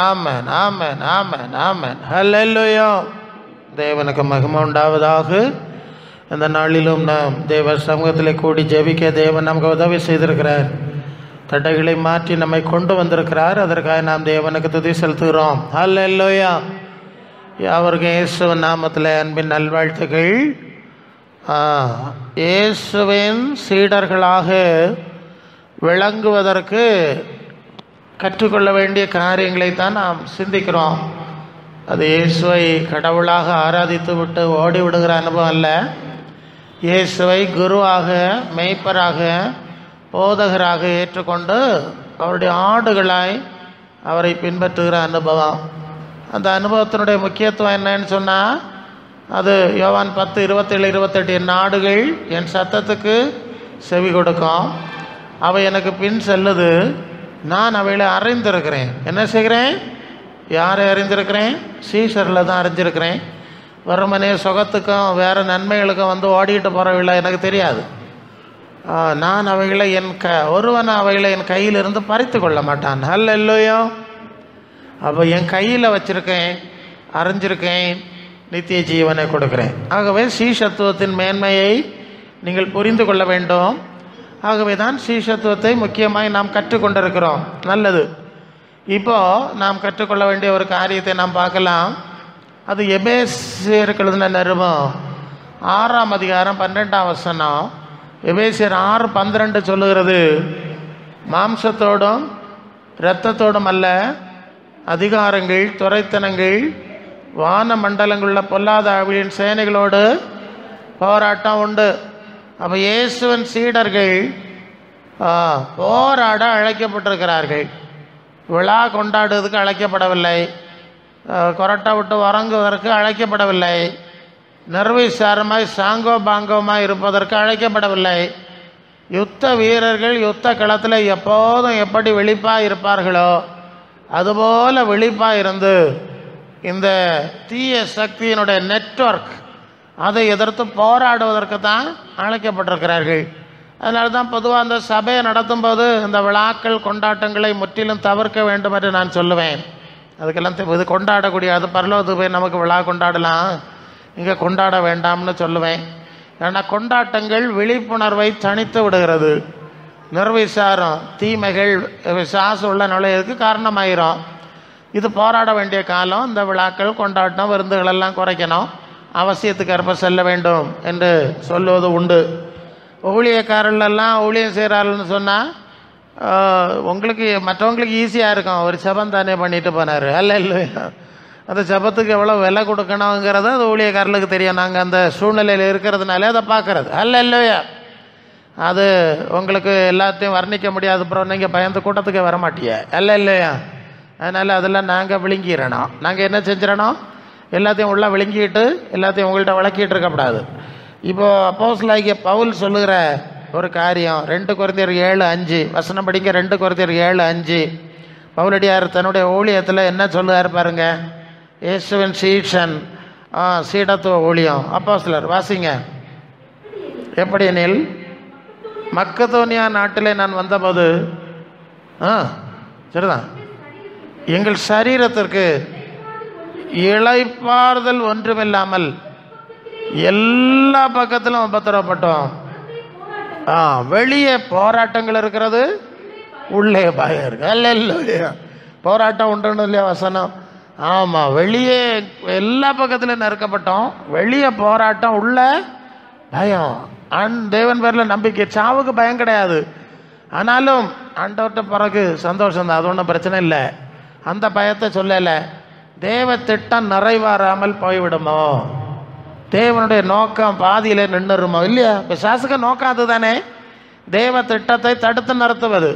ஆமென், ஆமென், ஆமென், ஆமென். ஹல்லேலூயா. தேவனுக்கு மகிமை உண்டாவதாக. இந்த நாளிலும் நாம் தேவ சமூகத்தில் கூடி ஜெபிக்க தேவன் நமக்கு உதவி செய்திருக்கிறார். தடைகளை மாற்றி நம்மை கொண்டு வந்திருக்கிறார். அதற்காக நாம் தேவனுக்கு துதி செலுத்துகிறோம். ஹல்லேலூயா. அவருக்கு இயேசுவின் நாமத்தில் அன்பின் நல்வாழ்த்துக்கள். இயேசுவின் சீடர்களாக விளங்குவதற்கு கற்றுக்கொள்ள வேண்டிய காரியங்களைத்தான் நாம் சிந்திக்கிறோம். அது இயேசுவை கடவுளாக ஆராதித்து விட்டு ஓடி விடுகிற அனுபவம் அல்ல. இயேசுவை குருவாக, மெய்ப்பராக, போதகராக ஏற்றுக்கொண்டு அவருடைய ஆடுகளாய் அவரை பின்பற்றுகிற அனுபவம். அந்த அனுபவத்தினுடைய முக்கியத்துவம் என்னன்னு சொன்னால், அது யோவான் 10:27-28, என் ஆடுகள் என் சத்தத்துக்கு செவி கொடுக்கும், அவை எனக்கு பின் செல்லுது, நான் அவைகளை அறிந்திருக்கிறேன். என்ன செய்கிறேன்? யாரை அறிந்திருக்கிறேன்? சீசரில் தான் அறிஞ்சிருக்கிறேன். வெறுமனே சுகத்துக்கும் வேறு நன்மைகளுக்கும் வந்து ஓடிக்கிட்டு போகிறவில்லை, எனக்கு தெரியாது. நான் அவைகளை ஒருவன் அவைகளை என் கையிலிருந்து பறித்து கொள்ள மாட்டான். ஹல்லேலூயா. அப்போ என் கையில் வச்சுருக்கேன், அறிஞ்சிருக்கேன், நித்திய ஜீவனை கொடுக்குறேன். ஆகவே சீஷத்துவத்தின் மேன்மையை நீங்கள் புரிந்து கொள்ள வேண்டும். ஆகவே தான் சீஷத்துவத்தை முக்கியமாக நாம் கற்றுக்கொண்டிருக்கிறோம். நல்லது. இப்போது நாம் கற்றுக்கொள்ள வேண்டிய ஒரு காரியத்தை நாம் பார்க்கலாம். அது எபேசியருக்கு எழுதின நிருபம் 6ஆம் அதிகாரம் 12ஆம் வசனம். எபேசியர் 6:12 சொல்லுகிறது, மாம்சத்தோடும் இரத்தத்தோடும் அல்ல, அதிகாரங்கள், துரைத்தனங்கள், வான மண்டலங்களுள்ள பொல்லாத ஆவியின் சேனைகளோடு போராட்டம் உண்டு. அப்போ இயேசுவின் சீடர்கள் போராட அழைக்கப்பட்டிருக்கிறார்கள். விழா கொண்டாடுவதற்கு அழைக்கப்படவில்லை, கொரட்டை விட்டு உறங்குவதற்கு அழைக்கப்படவில்லை, நிர்விசாரமாய் சாங்கோ பாங்கோமாய் இருப்பதற்கு அழைக்கப்படவில்லை. யுத்த வீரர்கள் யுத்த களத்தில் எப்போதும் எப்படி விழிப்பாக இருப்பார்களோ அதுபோல் விழிப்பாக இருந்து இந்த தீய சக்தியினுடைய நெட்வொர்க் அதை எதிர்த்து போராடுவதற்கு தான் அழைக்கப்பட்டிருக்கிறார்கள். அதனால தான் பொதுவாக அந்த சபையை நடத்தும்போது இந்த விழாக்கள் கொண்டாட்டங்களை முற்றிலும் தவிர்க்க வேண்டும் என்று நான் சொல்லுவேன். அதுக்கெல்லாம் இது கொண்டாடக்கூடிய, அது பரலோகத்துக்கு போய் நமக்கு விழா கொண்டாடலாம், இங்கே கொண்டாட வேண்டாம்னு சொல்லுவேன். ஏன்னா கொண்டாட்டங்கள் விழிப்புணர்வை தணித்து விடுகிறது. நிர்விசாரம், தீமைகள், விசாசு உள்ள நுழையதுக்கு காரணமாயிரும். இது போராட வேண்டிய காலம். இந்த விழாக்கள், கொண்டாட்டம், விருந்துகளெல்லாம் குறைக்கணும், அவசியத்துக்கு ஏற்ப செல்ல வேண்டும் என்று சொல்லுவது உண்டு. ஊழியக்காரர்களெல்லாம் ஊழியம் செய்கிறார்கள்னு சொன்னால் உங்களுக்கு மற்றவங்களுக்கு ஈஸியாக இருக்கும். ஒரு ஜெபம் தானே பண்ணிட்டு போனார், அல்ல அந்த ஜெபத்துக்கு எவ்வளோ விலை கொடுக்கணுங்கிறது அது ஊழியக்காரர்களுக்கு தெரியும். நாங்கள் அந்த சூழ்நிலையில் இருக்கிறதுனால அதை பார்க்குறது, அல்லையா. அது உங்களுக்கு எல்லாத்தையும் வர்ணிக்க முடியாது. அப்புறம் நீங்கள் பயந்து கூட்டத்துக்கு வர மாட்டீங்க, இல்லையா. அதனால் அதெல்லாம் நாங்கள் விழுங்கிடணும். நாங்கள் என்ன செஞ்சிடணும்? எல்லாத்தையும் உள்ளே விழுங்கிட்டு எல்லாத்தையும் உங்கள்கிட்ட விளக்கிட்டு இருக்கக்கூடாது. இப்போது அப்போஸ்தலனாகிய பவுல் சொல்லுகிற ஒரு காரியம் 2 கொரிந்தியர் 7:5 வசனம் படிக்க. 2 கொரிந்தியர் 7:5 பவுலடியார் தன்னுடைய ஊழியத்தில் என்ன சொல்லுவார் பாருங்க. இயேசுவின் சீஷன், சீடத்துவ ஊழியம். அப்போஸ்தலர் வாசிங்க. எப்படி எனில், மக்கதோனியா நாட்டிலே நான் வந்தபோது சரிதான், எங்கள் சரீரத்திற்கு இளைப்பாறுதல் ஒன்றுமில்லாமல் எல்லா பக்கத்திலும் உபத்திரவப்பட்டோம். வெளியே போராட்டங்கள் இருக்கிறது, உள்ளே பயம் இருக்கு. அல்ல போராட்டம் உண்டுன்னு இல்லையா வசனம்? ஆமாம், வெளியே எல்லா பக்கத்திலும் நெருக்கப்பட்டோம், வெளியே போராட்டம், உள்ள பயம். தேவன் பேரில் நம்பிக்கை. சாவுக்கு பயம் கிடையாது, ஆனாலும் ஆண்டவர்கிட்ட பிறகு சந்தோஷம்தான், அது ஒன்றும் பிரச்சனை இல்லை. அந்த பயத்தை சொல்லலை. தேவ திட்டம் நிறைவேறாமல் போய்விடுமோ, தேவனுடைய நோக்கம் பாதியில் நின்றுருமோ இல்லையா? பிசாசுக்கு நோக்கம் அது தானே, தேவ திட்டத்தை தடுத்து நிறுத்துவது,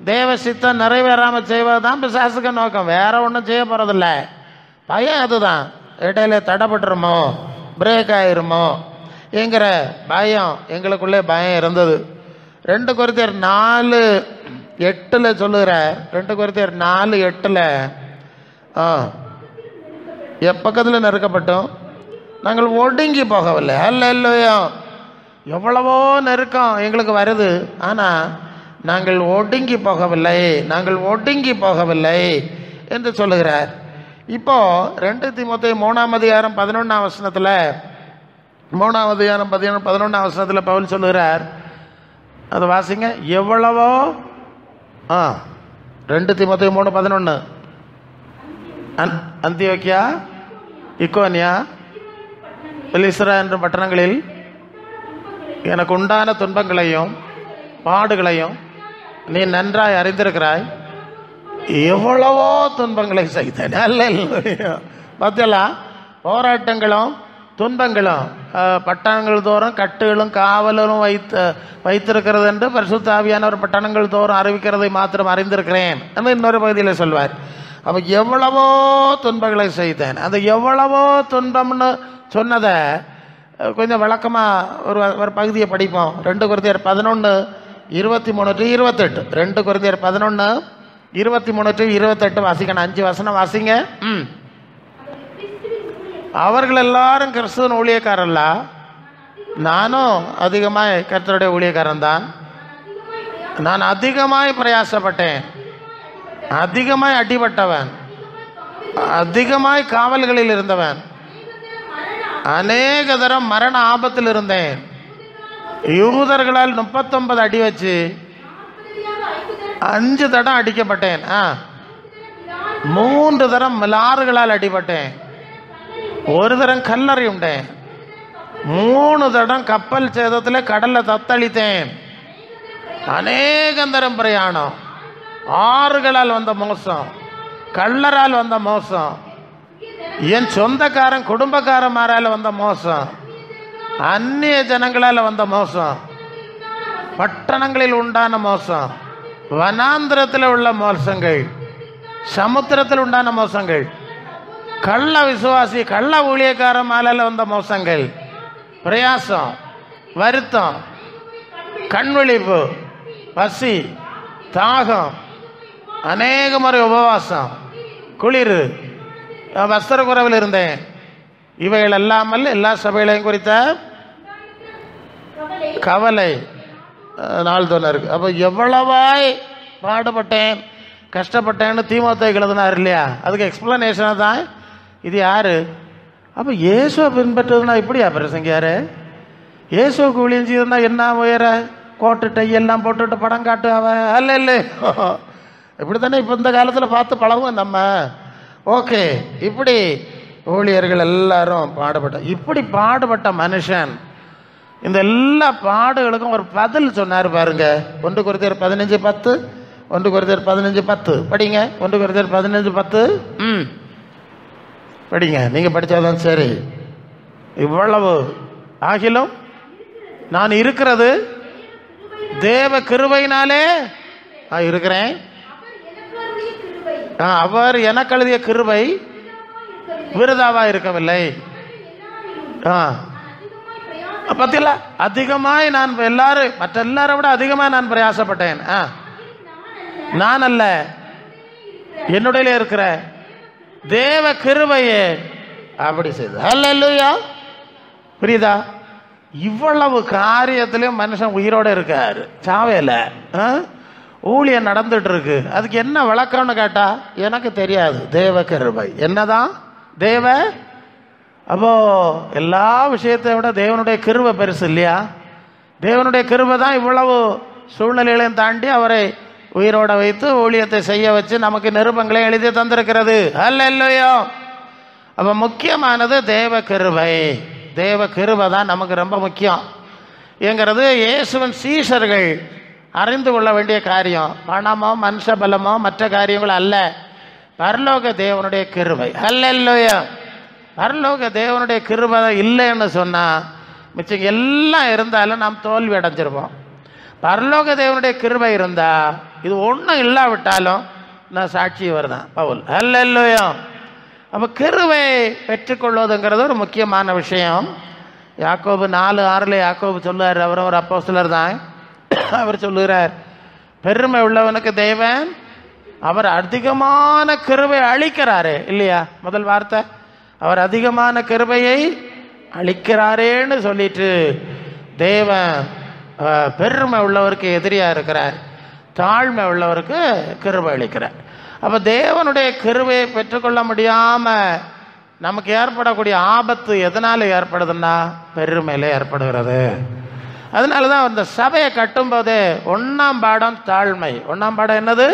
தேவ சித்தம் நிறைவேறாமல் செய்வது தான் பிசாசுக்கு நோக்கம். வேற ஒன்றும் செய்ய போகிறதில்ல. பயம் அதுதான். இடையில தடைப்பட்டுருமோ, பிரேக் ஆயிருமோ என்கிற பயம், எங்களுக்குள்ளே பயம் இருந்தது. 2 கொரிந்தியர் 4:8 சொல்லுகிற 2 கொரிந்தியர் 4:8 எப்பக்கத்தில் நெருக்கப்பட்டோம், நாங்கள் ஒடுங்கி போகவில்லை. அல்லையா, எவ்வளவோ நெருக்கம் எங்களுக்கு வருது, ஆனால் நாங்கள் ஒடுங்கி போகவில்லை, நாங்கள் ஒடுங்கி போகவில்லை என்று சொல்லுகிறார். இப்போ 2 தீமோத்தேயு 3ஆம் அதிகாரம் 11ஆம் வசனத்தில் 3ஆம் அதிகாரம் 11ஆம் வசனத்தில் பவுல் சொல்லுகிறார். அதை வாசிங்க. எவ்வளவோ 2 தீமோத்தேயு 3:11 அந்தியோக்கியா, இக்கோனியா, பெலிஸ்ரா என்ற பட்டணங்களில் எனக்கு உண்டான துன்பங்களையும் பாடுகளையும் நீ நன்றாய் அறிந்திருக்கிறாய். எவ்வளவோ துன்பங்களை செய்தேன். அல்லேலூயா. பார்த்தீங்களா? போராட்டங்களும் துன்பங்களும் பட்டணங்கள் தோறும் கட்டுகளும் காவலும் வைத்திருக்கிறது என்று பரிசுத்த ஆவியானவர் பட்டணங்கள் தோறும் அறிவிக்கிறதை மாத்திரம் அறிந்திருக்கிறேன் என்று இன்னொரு பகுதியில் சொல்வார். அப்போ எவ்வளவோ துன்பங்களை செய்தேன். அந்த எவ்வளவோ துன்பம்னு சொன்னதை கொஞ்சம் விளக்கமாக ஒரு பகுதியை படிப்போம். 2 கொரிந்தியர் 11:23-28. 2 கொரிந்தியர் 11:23-28 வாசிக்கணும். 5 வசனம் வாசிங்க. அவர்கள் எல்லாரும் கிறிஸ்துவின் ஊழியக்காரல்ல, நானும் அதிகமாய் கர்த்தருடைய ஊழியக்காரன் தான். நான் அதிகமாய் பிரயாசப்பட்டேன், அதிகமாய் அடிபட்டவன், அதிகமாய் காவல்களில் இருந்தவன், அநேக தரம் மரண ஆபத்தில் இருந்தேன். யூதர்களால் 39 அடி வச்சு 5 தடம் அடிக்கப்பட்டேன். 3 தரம் மிலாறுகளால் அடிபட்டேன். 1 தரம் கல்லறை உண்டேன். 3 தடம் கப்பல் சேதத்தில் கடல்ல தத்தளித்தேன். அநேகந்தரம் பிரயாணம், ஆறுகளால் வந்த மோசம், கள்ளரால் வந்த மோசம், என் சொந்தக்காரன் குடும்பக்காரமாரால் வந்த மோசம், அந்நிய ஜனங்களால் வந்த மோசம், பட்டணங்களில் உண்டான மோசம், வனாந்திரத்தில் உள்ள மோசங்கள், சமுத்திரத்தில் உண்டான மோசங்கள், கள்ள விசுவாசி கள்ள ஊழியக்காரமாரால் வந்த மோசங்கள், பிரயாசம், வருத்தம், கண்விழிப்பு, பசி, தாகம், அநேக முறை உபவாசம், குளிர், வஸ்திர குறைவில் இருந்தேன். இவைகள் அல்லாமல் எல்லா சபைகளையும் குறித்த கவலை நாள்தோறும் இருக்கு. அப்போ எவ்வளவாய் பாடுபட்டேன் கஷ்டப்பட்டேன்னு தீமோத்தேயுக்கு எழுதினார் இல்லையா? அதுக்கு எக்ஸ்பிளனேஷனாக தான் இது யாரு? அப்போ இயேசுவை பின்பற்றுறதுனா இப்படியா பிரசங்கியாரு? இயேசுக்கு ஊழியம் செய்யறதுனா என்ன உயர கோட்டு டையெல்லாம் போட்டுட்டு படம் காட்டு அவன் அல்ல இல்லை இப்படி தானே இப்போ இந்த காலத்தில் பார்த்து பழகும் நம்ம. ஓகே, இப்படி ஊழியர்கள் எல்லாரும் இப்படி பாடுபட்ட மனுஷன் இந்த எல்லா பாடுகளுக்கும் ஒரு பதில் சொன்னார் பாருங்க. 1 கொரிந்தியர் 15:10 1 கொரிந்தியர் 15:10 படிங்க. 1 கொரிந்தியர் 15:10 படிங்க. நீங்கள் படித்தாதான் சரி. இவ்வளவு ஆகிலும் நான் இருக்கிறது தேவ கிருபையினாலே இருக்கிறேன். அவர் எனக்கு எழுதிய கிருபை விருதாவா இருக்கவில்லை. பத்தில அதிகமாய் நான் எல்லாரும் மற்ற எல்லாரை விட அதிகமாக நான் பிரயாசப்பட்டேன். நான் அல்ல, என்னுடைய இருக்கிற தேவ கிருபையே அப்படி செய்து. அல்லேலூயா. புரியுதா? இவ்வளவு காரியத்திலையும் மனுஷன் உயிரோட இருக்காரு, சாவையில. ஊழியம் நடந்துட்டு இருக்கு. அதுக்கு என்ன விளக்கம்னு கேட்டா எனக்கு தெரியாது. தேவ கிருபை என்னதான் தேவ. அப்போ எல்லா விஷயத்தை விட தேவனுடைய கிருபை பெருசு இல்லையா? தேவனுடைய கிருபை தான் இவ்வளவு சூழ்நிலைகளையும் தாண்டி அவரை உயிரோட வைத்து ஊழியத்தை செய்ய வச்சு நமக்கு நிருபங்களை எழுதி தந்திருக்கிறது. அல்லேலூயா. அப்போ முக்கியமானது தேவ கிருபை. தேவ கிருபை தான் நமக்கு ரொம்ப முக்கியம் என்கிறது இயேசுவின் சீஷர்கள் அறிந்து கொள்ள வேண்டிய காரியம். பணமோ மனுஷ பலமோ மற்ற காரியங்கள் அல்ல, பரலோக தேவனுடைய கிருபை. அல்லேலூயா. பரலோக தேவனுடைய கிருபை இல்லைன்னு சொன்னால் மிச்சம் எல்லாம் இருந்தாலும் நாம் தோல்வி அடைஞ்சிருவோம். பரலோக தேவனுடைய கிருபை இருந்தால் இது ஒன்றும் இல்லாவிட்டாலும் நான் சாட்சி வருதான் பவுல். அல்லேலூயா. அப்போ கிருபை பெற்றுக்கொள்வதுங்கிறது ஒரு முக்கியமான விஷயம். யாக்கோபு 4:6 யாக்கோபு சொல்லுவார், அவரும் ஒரு அப்போஸ்தலர் தான். அவர் சொல்லுகிறார், பெருமை உள்ளவனுக்கு தேவன் அவர் அதிகமான கிருபை அளிக்கிறாரே இல்லையா? முதல் வார்த்தை அவர் அதிகமான கிருபையை அளிக்கிறாரேன்னு சொல்லிட்டு தேவன் பெருமை உள்ளவருக்கு எதிரியாக இருக்கிறார், தாழ்மை உள்ளவருக்கு கிருபை அளிக்கிறார். அப்போ தேவனுடைய கிருபையை பெற்றுக்கொள்ள முடியாமல் நமக்கு ஏற்படக்கூடிய ஆபத்து எதனால் ஏற்படுதுன்னா பெருமையில் ஏற்படுகிறது. அதனால தான் அந்த சபையை கட்டும்போதே 1ஆம் பாடம் தாழ்மை. 1ஆம் பாடம் என்னது?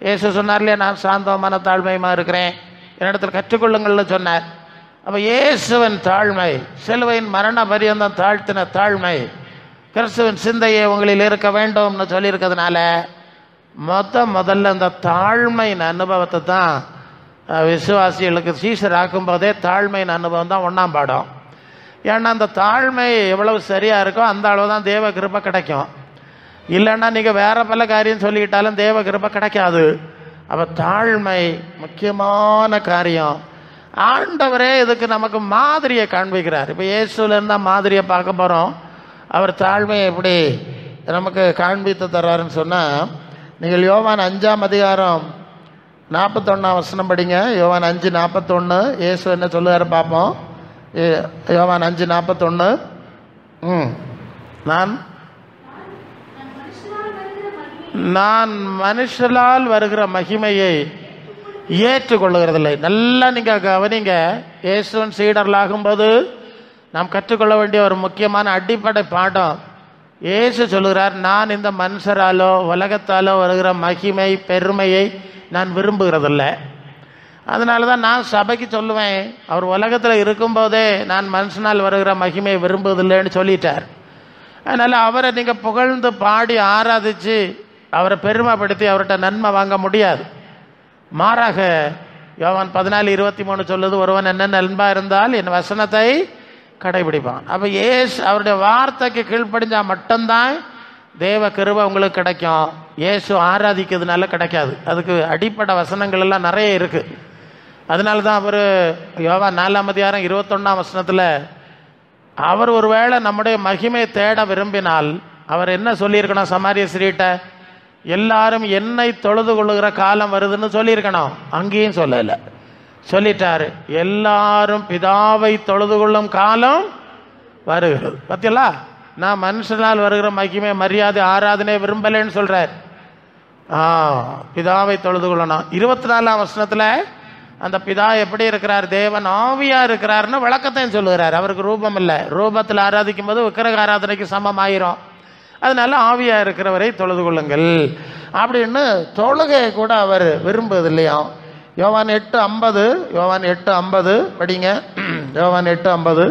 இயேசு சொன்னார் இல்லையா, நான் சாந்தமான தாழ்மையுமா இருக்கிறேன், என்னிடத்தில் கற்றுக்கொள்ளுங்கள்னு சொன்னார். அப்போ இயேசுவின் தாழ்மை, சிலுவையின் மரண பரியந்தம் தாழ்த்தின தாழ்மை, கிறிஸ்துவின் சிந்தையை உங்களில் இருக்க வேண்டும்னு சொல்லியிருக்கிறதுனால முதல்ல இந்த தாழ்மையின் அனுபவத்தை தான் விசுவாசிகளுக்கு சீஷர் ஆக்கும்போதே தாழ்மையின் அனுபவம் தான் 1ஆம் பாடம். ஏன்னா அந்த தாழ்மை எவ்வளவு சரியாக இருக்கோ அந்த அளவு தான் தேவ கிருபை கிடைக்கும். இல்லைன்னா நீங்கள் வேறு பல காரியம் சொல்லிக்கிட்டாலும் தேவ கிருபை கிடைக்காது. அப்போ தாழ்மை முக்கியமான காரியம். ஆண்டவரே இதுக்கு நமக்கு மாதிரியை காண்பிக்கிறார். இப்போ இயேசுலேருந்து தான் மாதிரியை பார்க்க போகிறோம். அவர் தாழ்மையை எப்படி நமக்கு காண்பித்து தர்றாருன்னு சொன்னால், நீங்கள் யோவான் 5ஆம் அதிகாரம் 41ஆம் வசனம் படிங்க. யோவான் 5:41 இயேசு என்ன சொல்லுவார் பார்ப்போம். யோவான் 5:41. நான் மனுஷரால் வருகிற மகிமையை ஏற்றுக்கொள்ளுகிறதில்லை. நல்லா நீங்கள் கவனிங்க. இயேசுவின் சீடர்களாகும்போது நாம் கற்றுக்கொள்ள வேண்டிய ஒரு முக்கியமான அடிப்படை பாடம். இயேசு சொல்லுகிறார், நான் இந்த மனுஷராலோ உலகத்தாலோ வருகிற மகிமை பெருமையை நான் விரும்புகிறதில்லை. அதனால தான் நான் சபைக்கு சொல்லுவேன், அவர் உலகத்தில் இருக்கும்போதே நான் மனுஷனால் வருகிற மகிமையை விரும்புவதில்லைன்னு சொல்லிட்டார். அதனால் அவரை நீங்கள் புகழ்ந்து பாடி ஆராதித்து அவரை பெருமைப்படுத்தி அவர்கிட்ட நன்மை வாங்க முடியாது. மாறாக யோவான் 14:23 சொல்லுது, ஒருவன் என்ன நண்பாக இருந்தால் என் வசனத்தை கடைபிடிப்பான். அப்போ அவருடைய வார்த்தைக்கு கீழ்ப்படிஞ்சால் மட்டும்தான் தேவ கிருபை உங்களுக்கு கிடைக்கும். இயேசு ஆராதிக்கிறதுனால கிடைக்காது. அதுக்கு அடிப்படை வசனங்கள் எல்லாம் நிறைய இருக்குது. அதனால தான் அவர் யோவான் 4ஆம் அதிகாரம் 21ஆம் வசனத்தில் அவர் ஒருவேளை நம்முடைய மகிமையை தேட விரும்பினால் அவர் என்ன சொல்லியிருக்கணும்? சமாரிய ஸ்திரீட்ட எல்லாரும் என்னை தொழுது கொள்ளுகிற காலம் வருதுன்னு சொல்லியிருக்கணும். அங்கேயும் சொல்லலை, சொல்லிட்டாரு எல்லாரும் பிதாவை தொழுது கொள்ளும் காலம் வருகிறது. பார்த்தீங்களா, நான் மனுஷனால் வருகிற மகிமை மரியாதை ஆராதனை விரும்பலைன்னு சொல்கிறார். பிதாவை தொழுது கொள்ளணும். 24ஆம் வசனத்தில் அந்த பிதா எப்படி இருக்கிறார்? தேவன் ஆவியாக இருக்கிறார்னு விளக்கத்தையும் சொல்லுகிறார். அவருக்கு ரூபம் இல்லை. ரூபத்தில் ஆராதிக்கும் போது விக்கிரக ஆராதனைக்கு சமம் ஆயிரும். அதனால ஆவியாக இருக்கிறவரை தொழுது கொள்ளுங்கள் அப்படின்னு தொழுகையை கூட அவர் விரும்புவது இல்லையா. யோவான் 8:50 படிங்க. யோவான் 8:50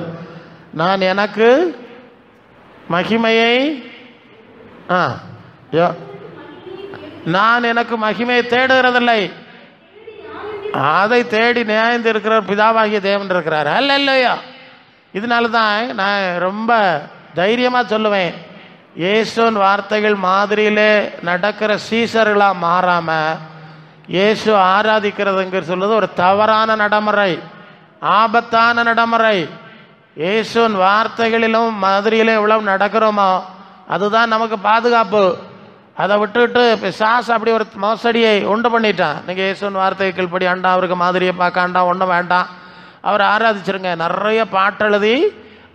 நான் எனக்கு மகிமையை நான் எனக்கு மகிமையை தேடுகிறதில்லை, அதை தேடி நியாயந்து இருக்கிற பிதாவாகிய தேவன் இருக்கிறார். அல்ல இல்லையா. இதனால தான் நான் ரொம்ப தைரியமாக சொல்லுவேன், இயேசுவின் வார்த்தைகள் மாதிரியிலே நடக்கிற சீசர்களாக மாறாமல் இயேசு ஆராதிக்கிறதுங்க சொல்லுது ஒரு தவறான நடைமுறை, ஆபத்தான நடைமுறை. இயேசுவின் வார்த்தைகளிலும் மாதிரியிலே எவ்வளவு நடக்கிறோமோ அதுதான் நமக்கு பாதுகாப்பு. அதை விட்டுவிட்டு பிசாசு அப்படி ஒரு மோசடியை உண்டு பண்ணிட்டான். நீங்கள் இயேசுவின் வார்த்தைகள் படி ஆண்டா, அவருக்கு மாதிரியை பார்க்காண்டா, ஒன்றும் வேண்டாம், அவரை ஆராதிச்சிருங்க. நிறைய பாட்டெழுதி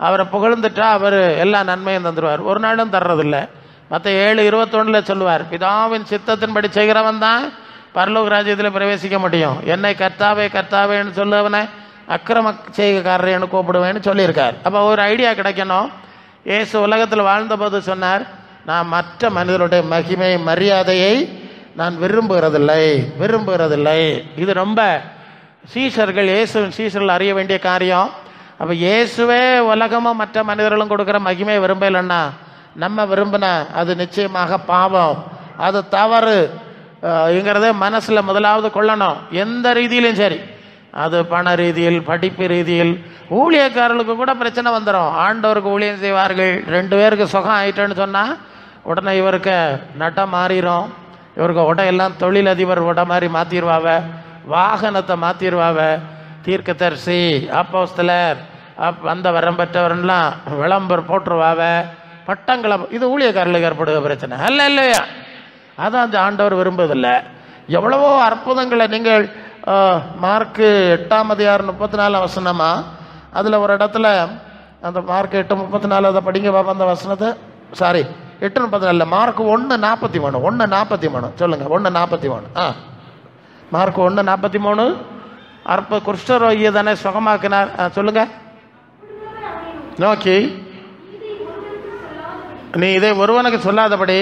அவரை புகழ்ந்துட்டா அவர் எல்லா நன்மையும் தந்துடுவார். ஒரு நாளும் தர்றதில்லை. மற்ற 7:21 சொல்லுவார், பிதாவின் சித்தத்தின்படி செய்கிறவன் தான் பரலோக ராஜ்யத்தில் பிரவேசிக்க முடியும். என்னை கர்த்தாவே கர்த்தாவேன்னு சொல்லுவனை அக்கிரம செய்கைக்காரரைன்னு கூப்பிடுவேன்னு சொல்லியிருக்கார். அப்போ ஒரு ஐடியா கிடைக்கணும். இயேசு உலகத்தில் வாழ்ந்தபோது சொன்னார், நான் மற்ற மனிதனுடைய மகிமை மரியாதையை நான் விரும்புகிறதில்லை. இது ரொம்ப சீஷர்கள், இயேசுவின் சீஷர்கள் அறிய வேண்டிய காரியம். அப்போ இயேசுவே உலகமும் மற்ற மனிதர்களும் கொடுக்குற மகிமை விரும்பலைன்னா நம்ம விரும்பினா அது நிச்சயமாக பாவம், அது தவறு ங்கிறத மனசில் முதலாவது கொள்ளணும். எந்த ரீதியிலும் சரி, அது பண ரீதியில், படிப்பு ரீதியில், ஊழியக்காரர்களுக்கு கூட பிரச்சனை வந்துடும். ஆண்டவருக்கு ஊழியம் செய்வார்கள், 2 பேருக்கு சுகம் ஆயிட்டேன்னு சொன்னால் உடனே இவருக்கு நட்டம் மாறிடும். இவருக்கு உடையெல்லாம் தொழிலதிபர் உடை மாதிரி மாற்றிடுவாவ, வாகனத்தை மாற்றிடுவாவ, தீர்க்கதரிசி, அப்போஸ்தலர், அந்த வரம் பெற்றவரெல்லாம் விளம்பரம் போட்டுருவாவ, பட்டங்களை. இது ஊழியக்காரர்களுக்கு ஏற்படுகிற பிரச்சனை அல்ல இல்லையா. அதான் அந்த ஆண்டவர் விரும்புவதில்லை. எவ்வளவோ அற்புதங்களை நீங்கள் மார்க்கு 8ஆம் அதிகாரம் 34 வசனமா, அதில் ஒரு இடத்துல அந்த மார்க் 8:34 அதை படிங்க பாப்பா. அந்த வசனத்தை 8:34 மார்க் 1:43 சொல்லுங்க. 1:43 மார்க் 1:43. குஷ்டரோகியை தானே சுகமாக்கினார். சொல்லுங்க. நோக்கி நீ இதை ஒருவனுக்கு சொல்லாதபடி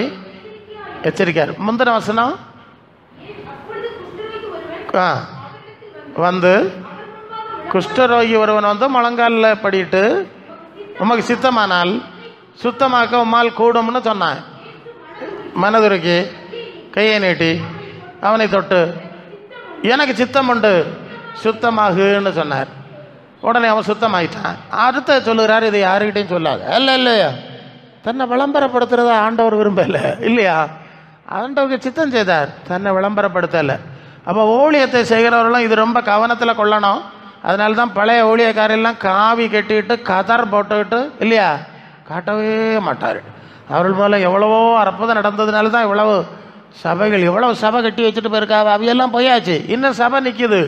எச்சரிக்கார். முந்தின வசனம் வந்து குஷ்டரோகி ஒருவன் வந்து முழங்காலில் படிட்டு உமக்கு சித்தமானால் சுத்தமாக்க உம்மால் கூடும்னு சொன்னான். மனதுருக்கி கையை நீட்டி அவனை தொட்டு எனக்கு சித்தம் உண்டு சுத்தமாகுன்னு சொன்னார். உடனே அவன் சுத்தமாயிட்டான். அடுத்த சொல்லுகிறார், இதை யாருக்கிட்டையும் சொல்லாது. இல்லையா, தன்னை விளம்பரப்படுத்துறத ஆண்டவர் விரும்பல இல்லையா? ஆண்டவருக்கு சித்தம் செய்தார், தன்னை விளம்பரப்படுத்தலை. அப்போ ஊழியத்தை செய்கிறவர்களும் இது ரொம்ப கவனத்தில் கொள்ளணும். அதனால தான் பழைய ஊழியக்காரெல்லாம் காவி கட்டிட்டு கதர் போட்டுக்கிட்டு இல்லையா காட்டவே மாட்டார். அவர்கள் மூலம் எவ்வளவோ அற்புதம் நடந்ததுனால தான் இவ்வளவு சபைகள், எவ்வளவு சபை கட்டி வச்சுட்டு போயிருக்காவ. அவையெல்லாம் போயாச்சு, இன்னும் சபை நிற்கிது.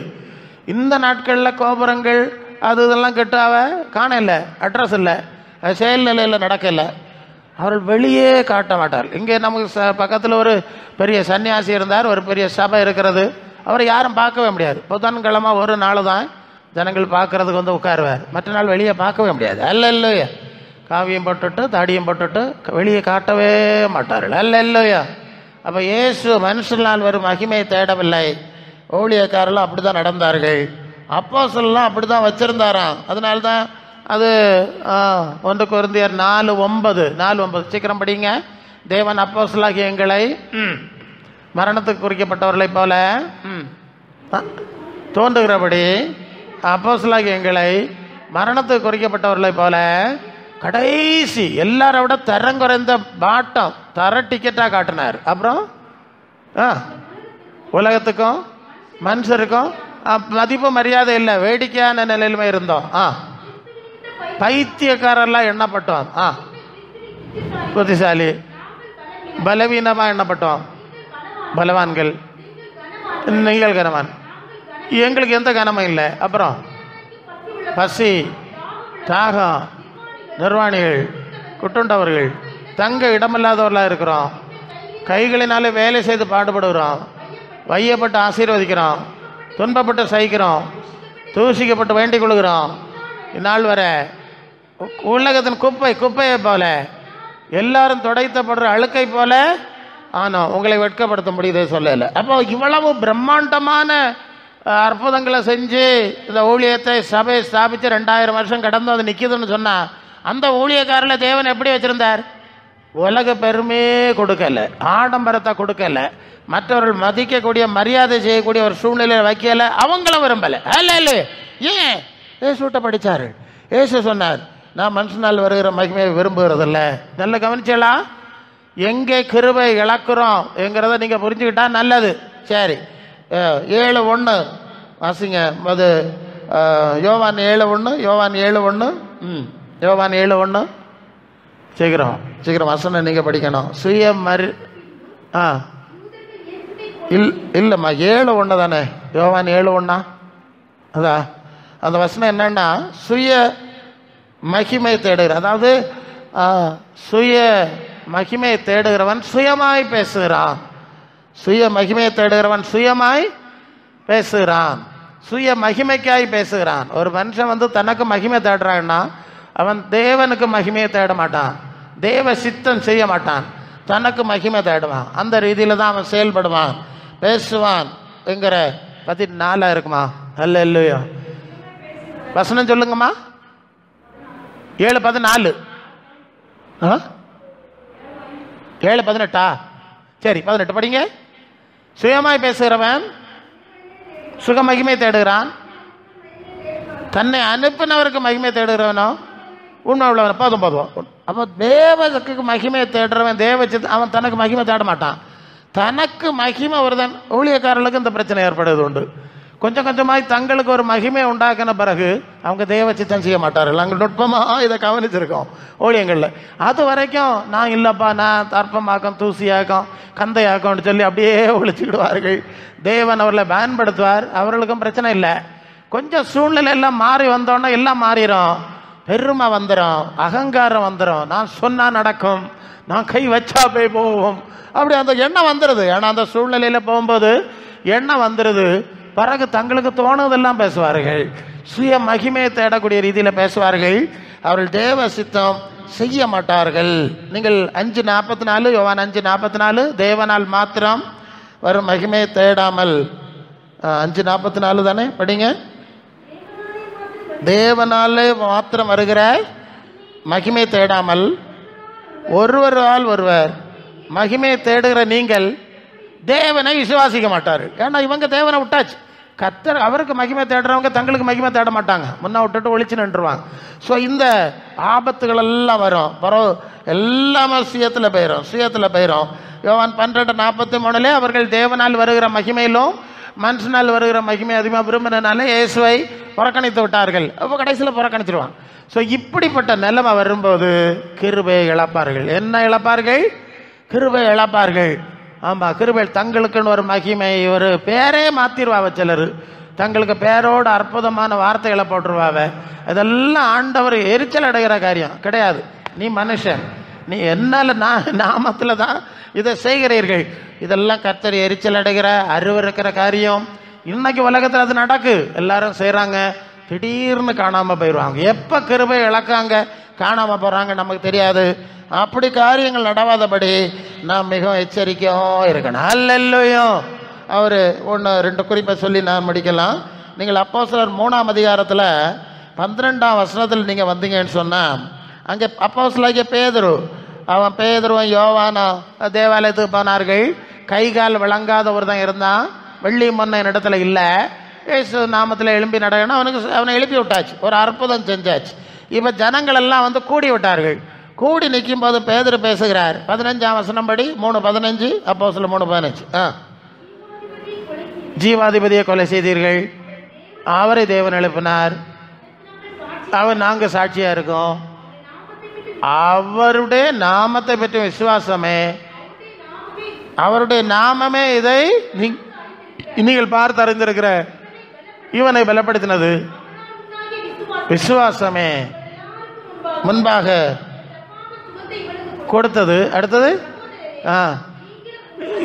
இந்த நாட்களில் கோபுரங்கள் அது இதெல்லாம் கெட்டாவ காணல, அட்ரஸ் இல்லை, செயல்நிலையில் நடக்கலை. அவர்கள் வெளியே காட்ட மாட்டார். இங்கே நமக்கு பக்கத்தில் ஒரு பெரிய சன்னியாசி இருந்தார், ஒரு பெரிய சபை இருக்கிறது. அவரை யாரும் பார்க்கவே முடியாது. புதன்கிழமை ஒரு நாள் தான் ஜனங்கள் பார்க்கறதுக்கு வந்து உட்காருவார், மற்ற நாள் வெளியே பார்க்கவே முடியாது. இல்லையா, காவியம் போட்டுட்டு தாடியம் போட்டுட்டு வெளியே காட்டவே மாட்டார்கள். இல்லையா. அப்போ இயேசு மனுஷனால் வரும் மகிமையை தேடவில்லை. ஊழியக்காரெல்லாம் அப்படி தான் நடந்தார்கள். அப்போஸ்தலர்லாம் அப்படி தான் வச்சுருந்தாராம். அதனால்தான் அது 1 கொரிந்தியர் 4:9 சீக்கிரம் படிங்க. தேவன் அப்போஸ்தலராகிய எங்களை மரணத்துக்கு குறிக்கப்பட்டவர்களை போல தோன்றுகிறபடி அப்போஸ்தலராகிய எங்களை மரணத்துக்கு குறிக்கப்பட்டவர்களை போல கடைசி எல்லாரை விட தரங்குறைந்த பாட்டம் தர டிக்கெட்டாக காட்டினார். அப்புறம் உலகத்துக்கும் மனுஷருக்கும் மதிப்பு மரியாதை இல்லை, வேடிக்கையான நிலையிலுமே இருந்தோம். பைத்தியக்காரெல்லாம் எண்ணப்பட்டோம், புத்திசாலி, பலவீனமாக எண்ணப்பட்டோம், பலவான்கள், நீங்கள் கனவான், எங்களுக்கு எந்த கனமும் இல்லை. அப்புறம் பசி, தாகம், நிர்வாணிகள், குட்டுண்டவர்கள், தங்க இடமில்லாதவர்களாக இருக்கிறோம், கைகளினாலே வேலை செய்து பாடுபடுகிறோம், வையப்பட்டு ஆசீர்வதிக்கிறோம், துன்பப்பட்டு சகிக்கிறோம், தூசிக்கப்பட்டு வேண்டிக் கொள்கிறோம். இந்நாள் வர உலகத்தின் குப்பையை போல எல்லாரும் துடைத்தப்படுற அழுக்கை போல ஆனோம். உங்களை வெட்கப்படுத்த முடியுது சொல்லலை. அப்போ இவ்வளவு பிரம்மாண்டமான அற்புதங்களை செஞ்சு இந்த ஊழியத்தை சபையை ஸ்தாபித்து 2000 வருஷம் கடந்து அது நிற்கிதுன்னு சொன்னால் அந்த ஊழியக்காரில் தேவன் எப்படி வச்சுருந்தார்? உலக பெருமையே கொடுக்கலை, ஆடம்பரத்தை கொடுக்கலை, மற்றவர்கள் மதிக்கக்கூடிய மரியாதை செய்யக்கூடிய ஒரு சூழ்நிலையை வைக்கலை, அவங்களும் விரும்பலை. இல்லை ஏன்? ஏசுட்ட படித்தார். ஏசு சொன்னார், நான் மனுஷனால் வருகிற மகிமையை விரும்புகிறதில்ல. நல்ல கவனிச்சலா, எங்கே கிருபை இழக்கிறோம் என்கிறத நீங்கள் புரிஞ்சுக்கிட்டா நல்லது. சரி, 7:1 வாசிங்க. அது யோவான் 7:1 யோவான் 7:1 சீக்கிரம் வசனம் நீங்கள் படிக்கணும். இல்லைம்மா 7:1 தானே, யோவான் 7:1 அதான் அந்த வசனம் என்னன்னா, சுய மகிமை தேடுகிற, அதாவது சுய மகிமையை தேடுகிறவன் சுயமாய் பேசுகிறான். சுய மகிமையை தேடுகிறவன் சுயமாய் பேசுகிறான், சுய மகிமைக்காய் பேசுகிறான். ஒரு மனுஷன் வந்து தனக்கு மகிமை தேடுறான்னா அவன் தேவனுக்கு மகிமையை தேட மாட்டான், தேவ சித்தம் செய்ய மாட்டான், தனக்கு மகிமை தேடுவான். அந்த ரீதியில் தான் அவன் செயல்படுவான், பேசுவான் என்கிற 14 இருக்குமா? அல்லேலூயா. வசனம் சொல்லுங்கம்மா. 7:14 7:18 சரி 18 படிங்க. சுயமாய் பேசுகிறவன் சுக மகிமை தேடுகிறான், தன்னை அனுப்பினவருக்கு மகிமை தேடுகிறவனோ உண்மை உள்ளவன். போதும். அப்போ தேவனுக்கு மகிமையை தேடுறவன் அவன் தனக்கு மகிமை தேட மாட்டான், தனக்கு மகிமை வருதான். ஊழியக்காரர்களுக்கு இந்த பிரச்சனை ஏற்படுவது உண்டு. கொஞ்சம் கொஞ்சமாய் தங்களுக்கு ஒரு மகிமை உண்டாக்கின பிறகு அவங்க தேவ சித்தம் செய்ய மாட்டார்கள். நாங்கள் நுட்பமாக இதை கவனிச்சிருக்கோம் ஊழியங்களில். அது வரைக்கும் நான் இல்லைப்பா, நான் தர்ப்பமாக்கம், தூசியாக்கம், கந்தையாக்கம்னு சொல்லி அப்படியே ஒழிச்சுக்கிடுவார்கள். தேவன் அவர்களை பயன்படுத்துவார், அவர்களுக்கும் பிரச்சனை இல்லை. கொஞ்சம் சூழ்நிலை எல்லாம் மாறி வந்தோன்னா எல்லாம் மாறிடும், பெருமை வந்துடும், அகங்காரம் வந்துடும், நான் சொன்னால் நடக்கும், நான் கை வச்சா போய் போவோம், அப்படி அந்த எண்ணம் வந்துடுது. ஏன்னா அந்த சூழ்நிலையில் போகும்போது எண்ணம் வந்துடுது. பிறகு தங்களுக்கு தோணுதெல்லாம் பேசுவார்கள். சுய மகிமையை தேடக்கூடிய ரீதியில் பேசுவார்கள். அவர்கள் தேவ சித்தம் செய்ய மாட்டார்கள். நீங்கள் 5:44 யோவான் 5:44 தேவனால் மாத்திரம் வரும் மகிமையை தேடாமல் 5:44 தானே படிங்க. தேவனாலே மாத்திரம் வருகிற மகிமை தேடாமல் ஒருவரால் ஒருவர் மகிமையை தேடுகிற நீங்கள் தேவனை விசுவாசிக்க மாட்டார்கள். ஏன்னா இவங்க தேவனை விட்டாச்சு. கர்த்தர் அவருக்கு மகிமை தேடுறவங்க தங்களுக்கு மகிமை தேட மாட்டாங்க, முன்ன விட்டுட்டு ஒழிச்சு நின்றுவாங்க. ஸோ இந்த ஆபத்துகள் எல்லாம் வரும். பரவ எல்லாமே சுயத்தில் போயிடும். யோவான் 12:43 அவர்கள் தேவனால் வருகிற மகிமையிலும் மனுஷனால் வருகிற மகிமை அதிகமாக விரும்பினால இயேசுவை புறக்கணித்து விட்டார்கள். அப்போ கடைசியில் புறக்கணிச்சிருவாங்க. ஸோ இப்படிப்பட்ட நிலைமை வரும்போது கிருபையை இழப்பார்கள். என்ன இழப்பார்கள்? கிருபையை இழப்பார்கள். ஆமாம், கிருபை தங்களுக்குன்னு ஒரு மகிமை, ஒரு பேரே மாற்றிடுவாவ. சிலர் தங்களுக்கு பேரோடு அற்புதமான வார்த்தைகளை போட்டுருவாவ. இதெல்லாம் ஆண்டவர் எரிச்சல் அடைகிற காரியம் கிடையாது. நீ மனுஷன், நீ என்னால் நாமத்தில் தான் இதை செய்கிறீர்கள். இதெல்லாம் கர்த்தர் எரிச்சல் அடைகிற அருவருக்கிற காரியம். இன்னைக்கு உலகத்தில் அது நடக்கு. எல்லாரும் செய்கிறாங்க, திடீர்னு காணாமல் போயிடுவாங்க. எப்போ கிருபை இழக்காங்க காணாமல் போகிறாங்க நமக்கு தெரியாது. அப்படி காரியங்கள் நடவாதபடி நாம் மிகவும் எச்சரிக்கையாக இருக்கணும். அல்லேலூயா. அவர் 1-2 குறிப்பை சொல்லி நான் முடிக்கலாம். நீங்கள் அப்போஸ்தலர் 3ஆம் அதிகாரத்தில் 12ஆம் வசனத்தில் நீங்கள் வந்தீங்கன்னு சொன்னால், அங்கே அப்போஸ்தலனாகிய பேதுரு, பேதுருவும் யோவானும் தேவாலயத்துக்கு போனார்கள். கை கால் விளங்காதவர் தான் இருந்தான். வெள்ளி மண்ண இடத்துல இல்லை. இயேசு நாமத்தில் எழும்பி நடக்கணும். அவனை எழுப்பி விட்டாச்சு, ஒரு அற்புதம் செஞ்சாச்சு. இப்போ ஜனங்கள் எல்லாம் வந்து கூடி விட்டார்கள். கூடி நிற்கும் போது பேதுரு பேசுகிறார். 15ஆம் வசனம் படி 3:15 அப்போஸ்தலர் 3:15 ஜீவாதிபதியை கொலை செய்தீர்கள், அவரை தேவன் எழுப்பினார், அவர் நாங்கள் சாட்சியாக இருக்கோம். அவருடைய நாமத்தை பற்றி விசுவாசமே, அவருடைய நாமமே இதை நீங்கள் பார்த்து அறிந்திருக்கிற இவனை பலப்படுத்தினது. விசுவாசமே முன்பாக கொடுத்தது. அடுத்தது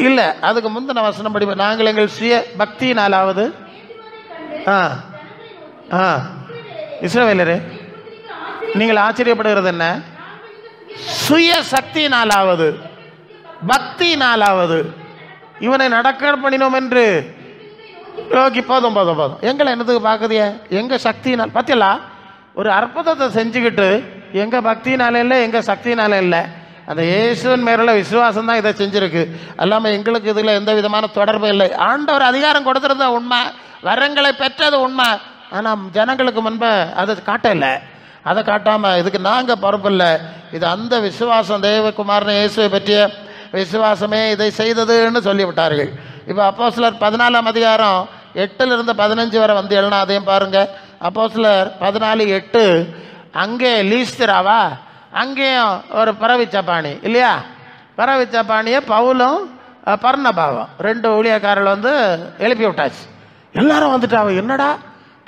இல்லை, அதுக்கு முந்தின வசனம் படி நாங்கள் எங்கள் சுய பக்தியினாலாவது இஸ்ரவேலரே நீங்கள் ஆச்சரியப்படுகிறது என்ன? சுய சக்தியினாலாவது பக்தியினாலாவது இவனை நடக்க பண்ணினோம் என்று யோகி. போதும் போதும் போதும், எங்களை என்னதுக்கு பார்க்குதிய? எங்கள் சக்தியினால் பார்த்தீங்களா? ஒரு அற்புதத்தை செஞ்சுக்கிட்டு எங்கள் பக்தினால இல்லை, எங்கள் சக்தினால இல்லை, அந்த இயேசுவின் மேல விசுவாசம் தான் இதை செஞ்சுருக்கு. அல்லாமல் எங்களுக்கு இதில் எந்த விதமான தொடர்பு இல்லை. ஆண்டவர் அதிகாரம் கொடுத்துருந்த உண்மை, வரங்களை பெற்றது உண்மை. ஆனால் ஜனங்களுக்கு முன்பு அதை காட்டலை. அதை காட்டாமல் இதுக்கு நாங்கள் பொறுப்பு இல்லை. இது அந்த விசுவாசம், தேவகுமாரன் இயேசுவை பற்றிய விசுவாசமே இதை செய்ததுன்னு சொல்லிவிட்டார்கள். இப்போ அப்போஸ்தலர் 14ஆம் அதிகாரம் 8 15 வரை வந்து எழுனா அதையும் பாருங்கள். அப்போஸ்தலர் 14:8 அங்கே லீஸ்திராவா, அங்கேயும் ஒரு பரவிச்சப்பாணி இல்லையா? பரவிச்சப்பாணியை பவுலும் பர்னபாவும் 2 ஊழியக்காரர்கள் வந்து எழுப்பி விட்டாச்சு. எல்லாரும் வந்துட்டாவ. என்னடா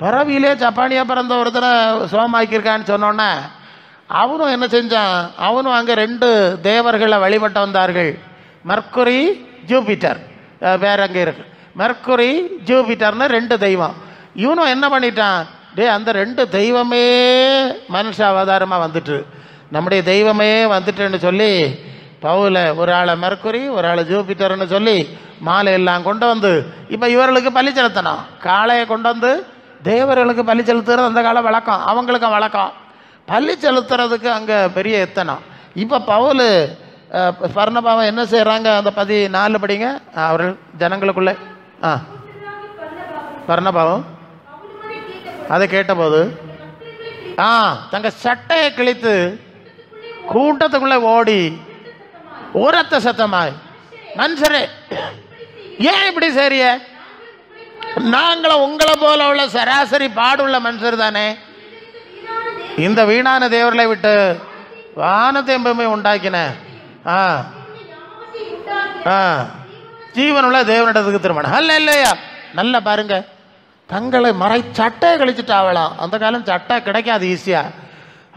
பரவியிலே சப்பானியாக பிறந்த ஒருத்தனை சோமாக்கியிருக்கான்னு சொன்னோன்னே அவனும் என்ன செஞ்சான்? அவனும் அங்கே 2 தேவர்களை வழிபட்டு வந்தார்கள். Mercury, Jupiter. வேற அங்கே இருக்கு மர்க்குரி, ஜூபிட்டர்னு 2 தெய்வம். இவனும் என்ன பண்ணிட்டான்? அந்த 2 தெய்வமே மனுஷ அவதாரமாக வந்துட்டு, நம்முடைய தெய்வமே வந்துட்டுன்னு சொல்லி பவுல ஒரு ஆளை மர்க்குரி, ஒரு ஆளை ஜூபிட்டர்னு சொல்லி மாலையெல்லாம் கொண்டு வந்து இப்போ இவர்களுக்கு பலி செலுத்தணும். காளையை கொண்டு வந்து தேவர்களுக்கு பலி செலுத்துறது அந்த கால வழக்கம், அவங்களுக்கும் வழக்கம். பலி செலுத்துறதுக்கு அங்கே பெரிய எத்தனம். இப்போ பவுல் பர்னபாவை என்ன செய்கிறாங்க? அந்த 14 படிங்க. அவர்கள் ஜனங்களுக்குள்ளே பர்னபாவும் அதை கேட்டபோது தங்க சட்டையை கிழித்து கூட்டத்துக்குள்ளே ஓடி ஊரத்த சத்தமாய், மனுஷரே ஏன் இப்படி சரிய? நாங்களும் உங்களை போல உள்ள சராசரி பாடுள்ள மனுஷர் தானே. இந்த வீணான தேவர்களை விட்டு வானத்தையும் பூமியை உண்டாக்கின ஜீவனுள்ள தேவனிடத்துக்கு திருமணம் அல்ல இல்லையா? நல்லா பாருங்க, தங்களை சட்டையை கழிச்சுட்டாவலாம். அந்த காலம் சட்டை கிடைக்காது ஈஸியாக.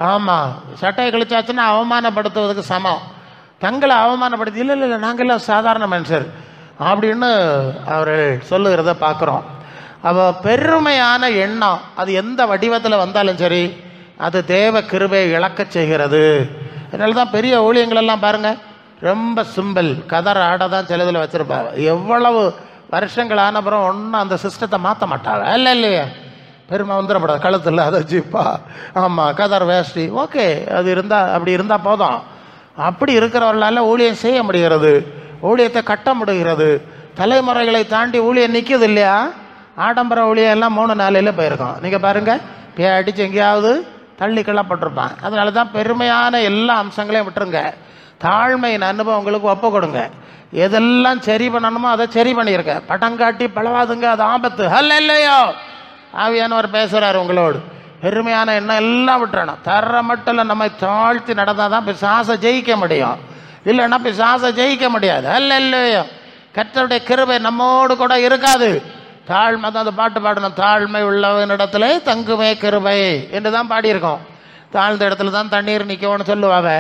ஆமாம், சட்டையை கழிச்சாச்சுன்னா அவமானப்படுத்துவதுக்கு சமம். தங்களை அவமானப்படுத்தி இல்லை இல்லை நாங்கள்லாம் சாதாரண மனுஷர், அப்படின்னு அவர்கள் சொல்லுகிறத பார்க்குறோம். அப்போ பெருமையான எண்ணம் அது எந்த வடிவத்தில் வந்தாலும் சரி அது தேவ கிருபையை இழக்க செய்கிறது. அதனால தான் பெரிய ஊழியங்களெல்லாம் பாருங்கள், ரொம்ப சிம்பிள் கதற ஆட தான் சில இதில் வச்சுருப்பாங்க. எவ்வளவு வருஷங்கள் ஆனப்புறம் ஒன்றும் அந்த சிஸ்டத்தை மாற்ற மாட்டாங்க. இல்லையா, பெருமை வந்துடப்படாது, கழுத்தில் அதை ஜிப்பா, ஆமாம் கதர் வேஷ்டி, ஓகே அது இருந்தால் அப்படி இருந்தால் போதும். அப்படி இருக்கிறவர்களால் ஊழியம் செய்ய முடிகிறது, ஊழியத்தை கட்ட முடிகிறது. தலைமுறைகளை தாண்டி ஊழியம் நிற்கிது இல்லையா. ஆடம்பர ஊழியம் எல்லாம் 3 நாளையில் போயிருக்கோம். நீங்கள் பாருங்கள், அடித்து எங்கேயாவது தள்ளி கிளப்பட்டிருப்பான். அதனால தான் பெருமையான எல்லா அம்சங்களையும் விட்டுருங்க. தாழ்மையின் அனுபவம் உங்களுக்கு ஒப்பு கொடுங்க. எதெல்லாம் சரி பண்ணணுமோ அதை சரி பண்ணியிருக்க. பட்டங்காட்டி பழவாதுங்க, அது ஆபத்து. இல்லையோ ஆவியானவர் பேசுகிறார் உங்களோடு. பெருமையான எண்ணம் எல்லாம் விட்டுறணும். தர மட்டும் இல்லை, நம்ம தாழ்த்தி நடந்தால் தான் பிசாசை ஜெயிக்க முடியும். இல்லைன்னா பிசாசை ஜெயிக்க முடியாது. இல்லையோ கர்த்தருடைய கிருபை நம்மோடு கூட இருக்காது. தாழ்மை தான் அந்த பாட்டு பாடணும். தாழ்மை உள்ளவனிடத்துல தங்குமே கிருபை என்று தான் பாடியிருக்கோம். தாழ்ந்த இடத்துல தான் தண்ணீர் நிற்கும்னு சொல்லுவாங்க.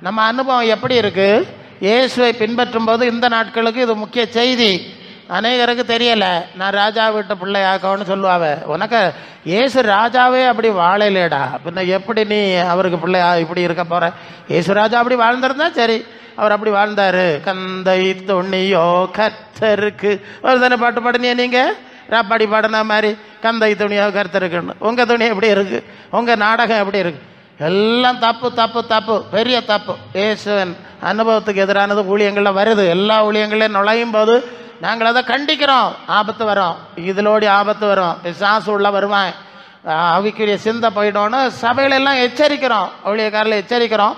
நம்ம அனுபவம் எப்படி இருக்குது? இயேசுவை பின்பற்றும் போது இந்த நாட்களுக்கு இது முக்கிய செய்தி. அநேகருக்கு தெரியலை. நான் ராஜா வீட்டு பிள்ளையாக்கன்னு சொல்லுவாங்க. உனக்கு இயேசு ராஜாவே அப்படி வாழலேடா, பின்ன எப்படி நீ அவருக்கு பிள்ளையா இப்படி இருக்க போகிற? இயேசு ராஜா அப்படி வாழ்ந்திருந்தா சரி, அவர் அப்படி வாழ்ந்தார். கந்தை துணியோ கர்த்தருக்கு ஒரு தானே பாட்டு பாடுனியா நீங்கள்? ராப்பாடி பாடின மாதிரி கந்தை துணியோ கர்த்தருக்குன்னு. உங்கள் துணி எப்படி இருக்குது? உங்கள் நாடகம் எப்படி இருக்குது? எல்லாம் தப்பு தப்பு தப்பு, பெரிய தப்பு. இயேசுவன் அனுபவத்துக்கு எதிரானது ஊழியங்களில் வருது. எல்லா ஊழியங்களையும் நுழையும் போது நாங்கள் அதை கண்டிக்கிறோம். ஆபத்து வரும், இதிலோடி ஆபத்து வரும், பிசாசு உள்ள வருவான், அவிக்குரிய சிந்தை போயிட்டோன்னு சபைகளெல்லாம் எச்சரிக்கிறோம், ஊழியக்காரில் எச்சரிக்கிறோம்.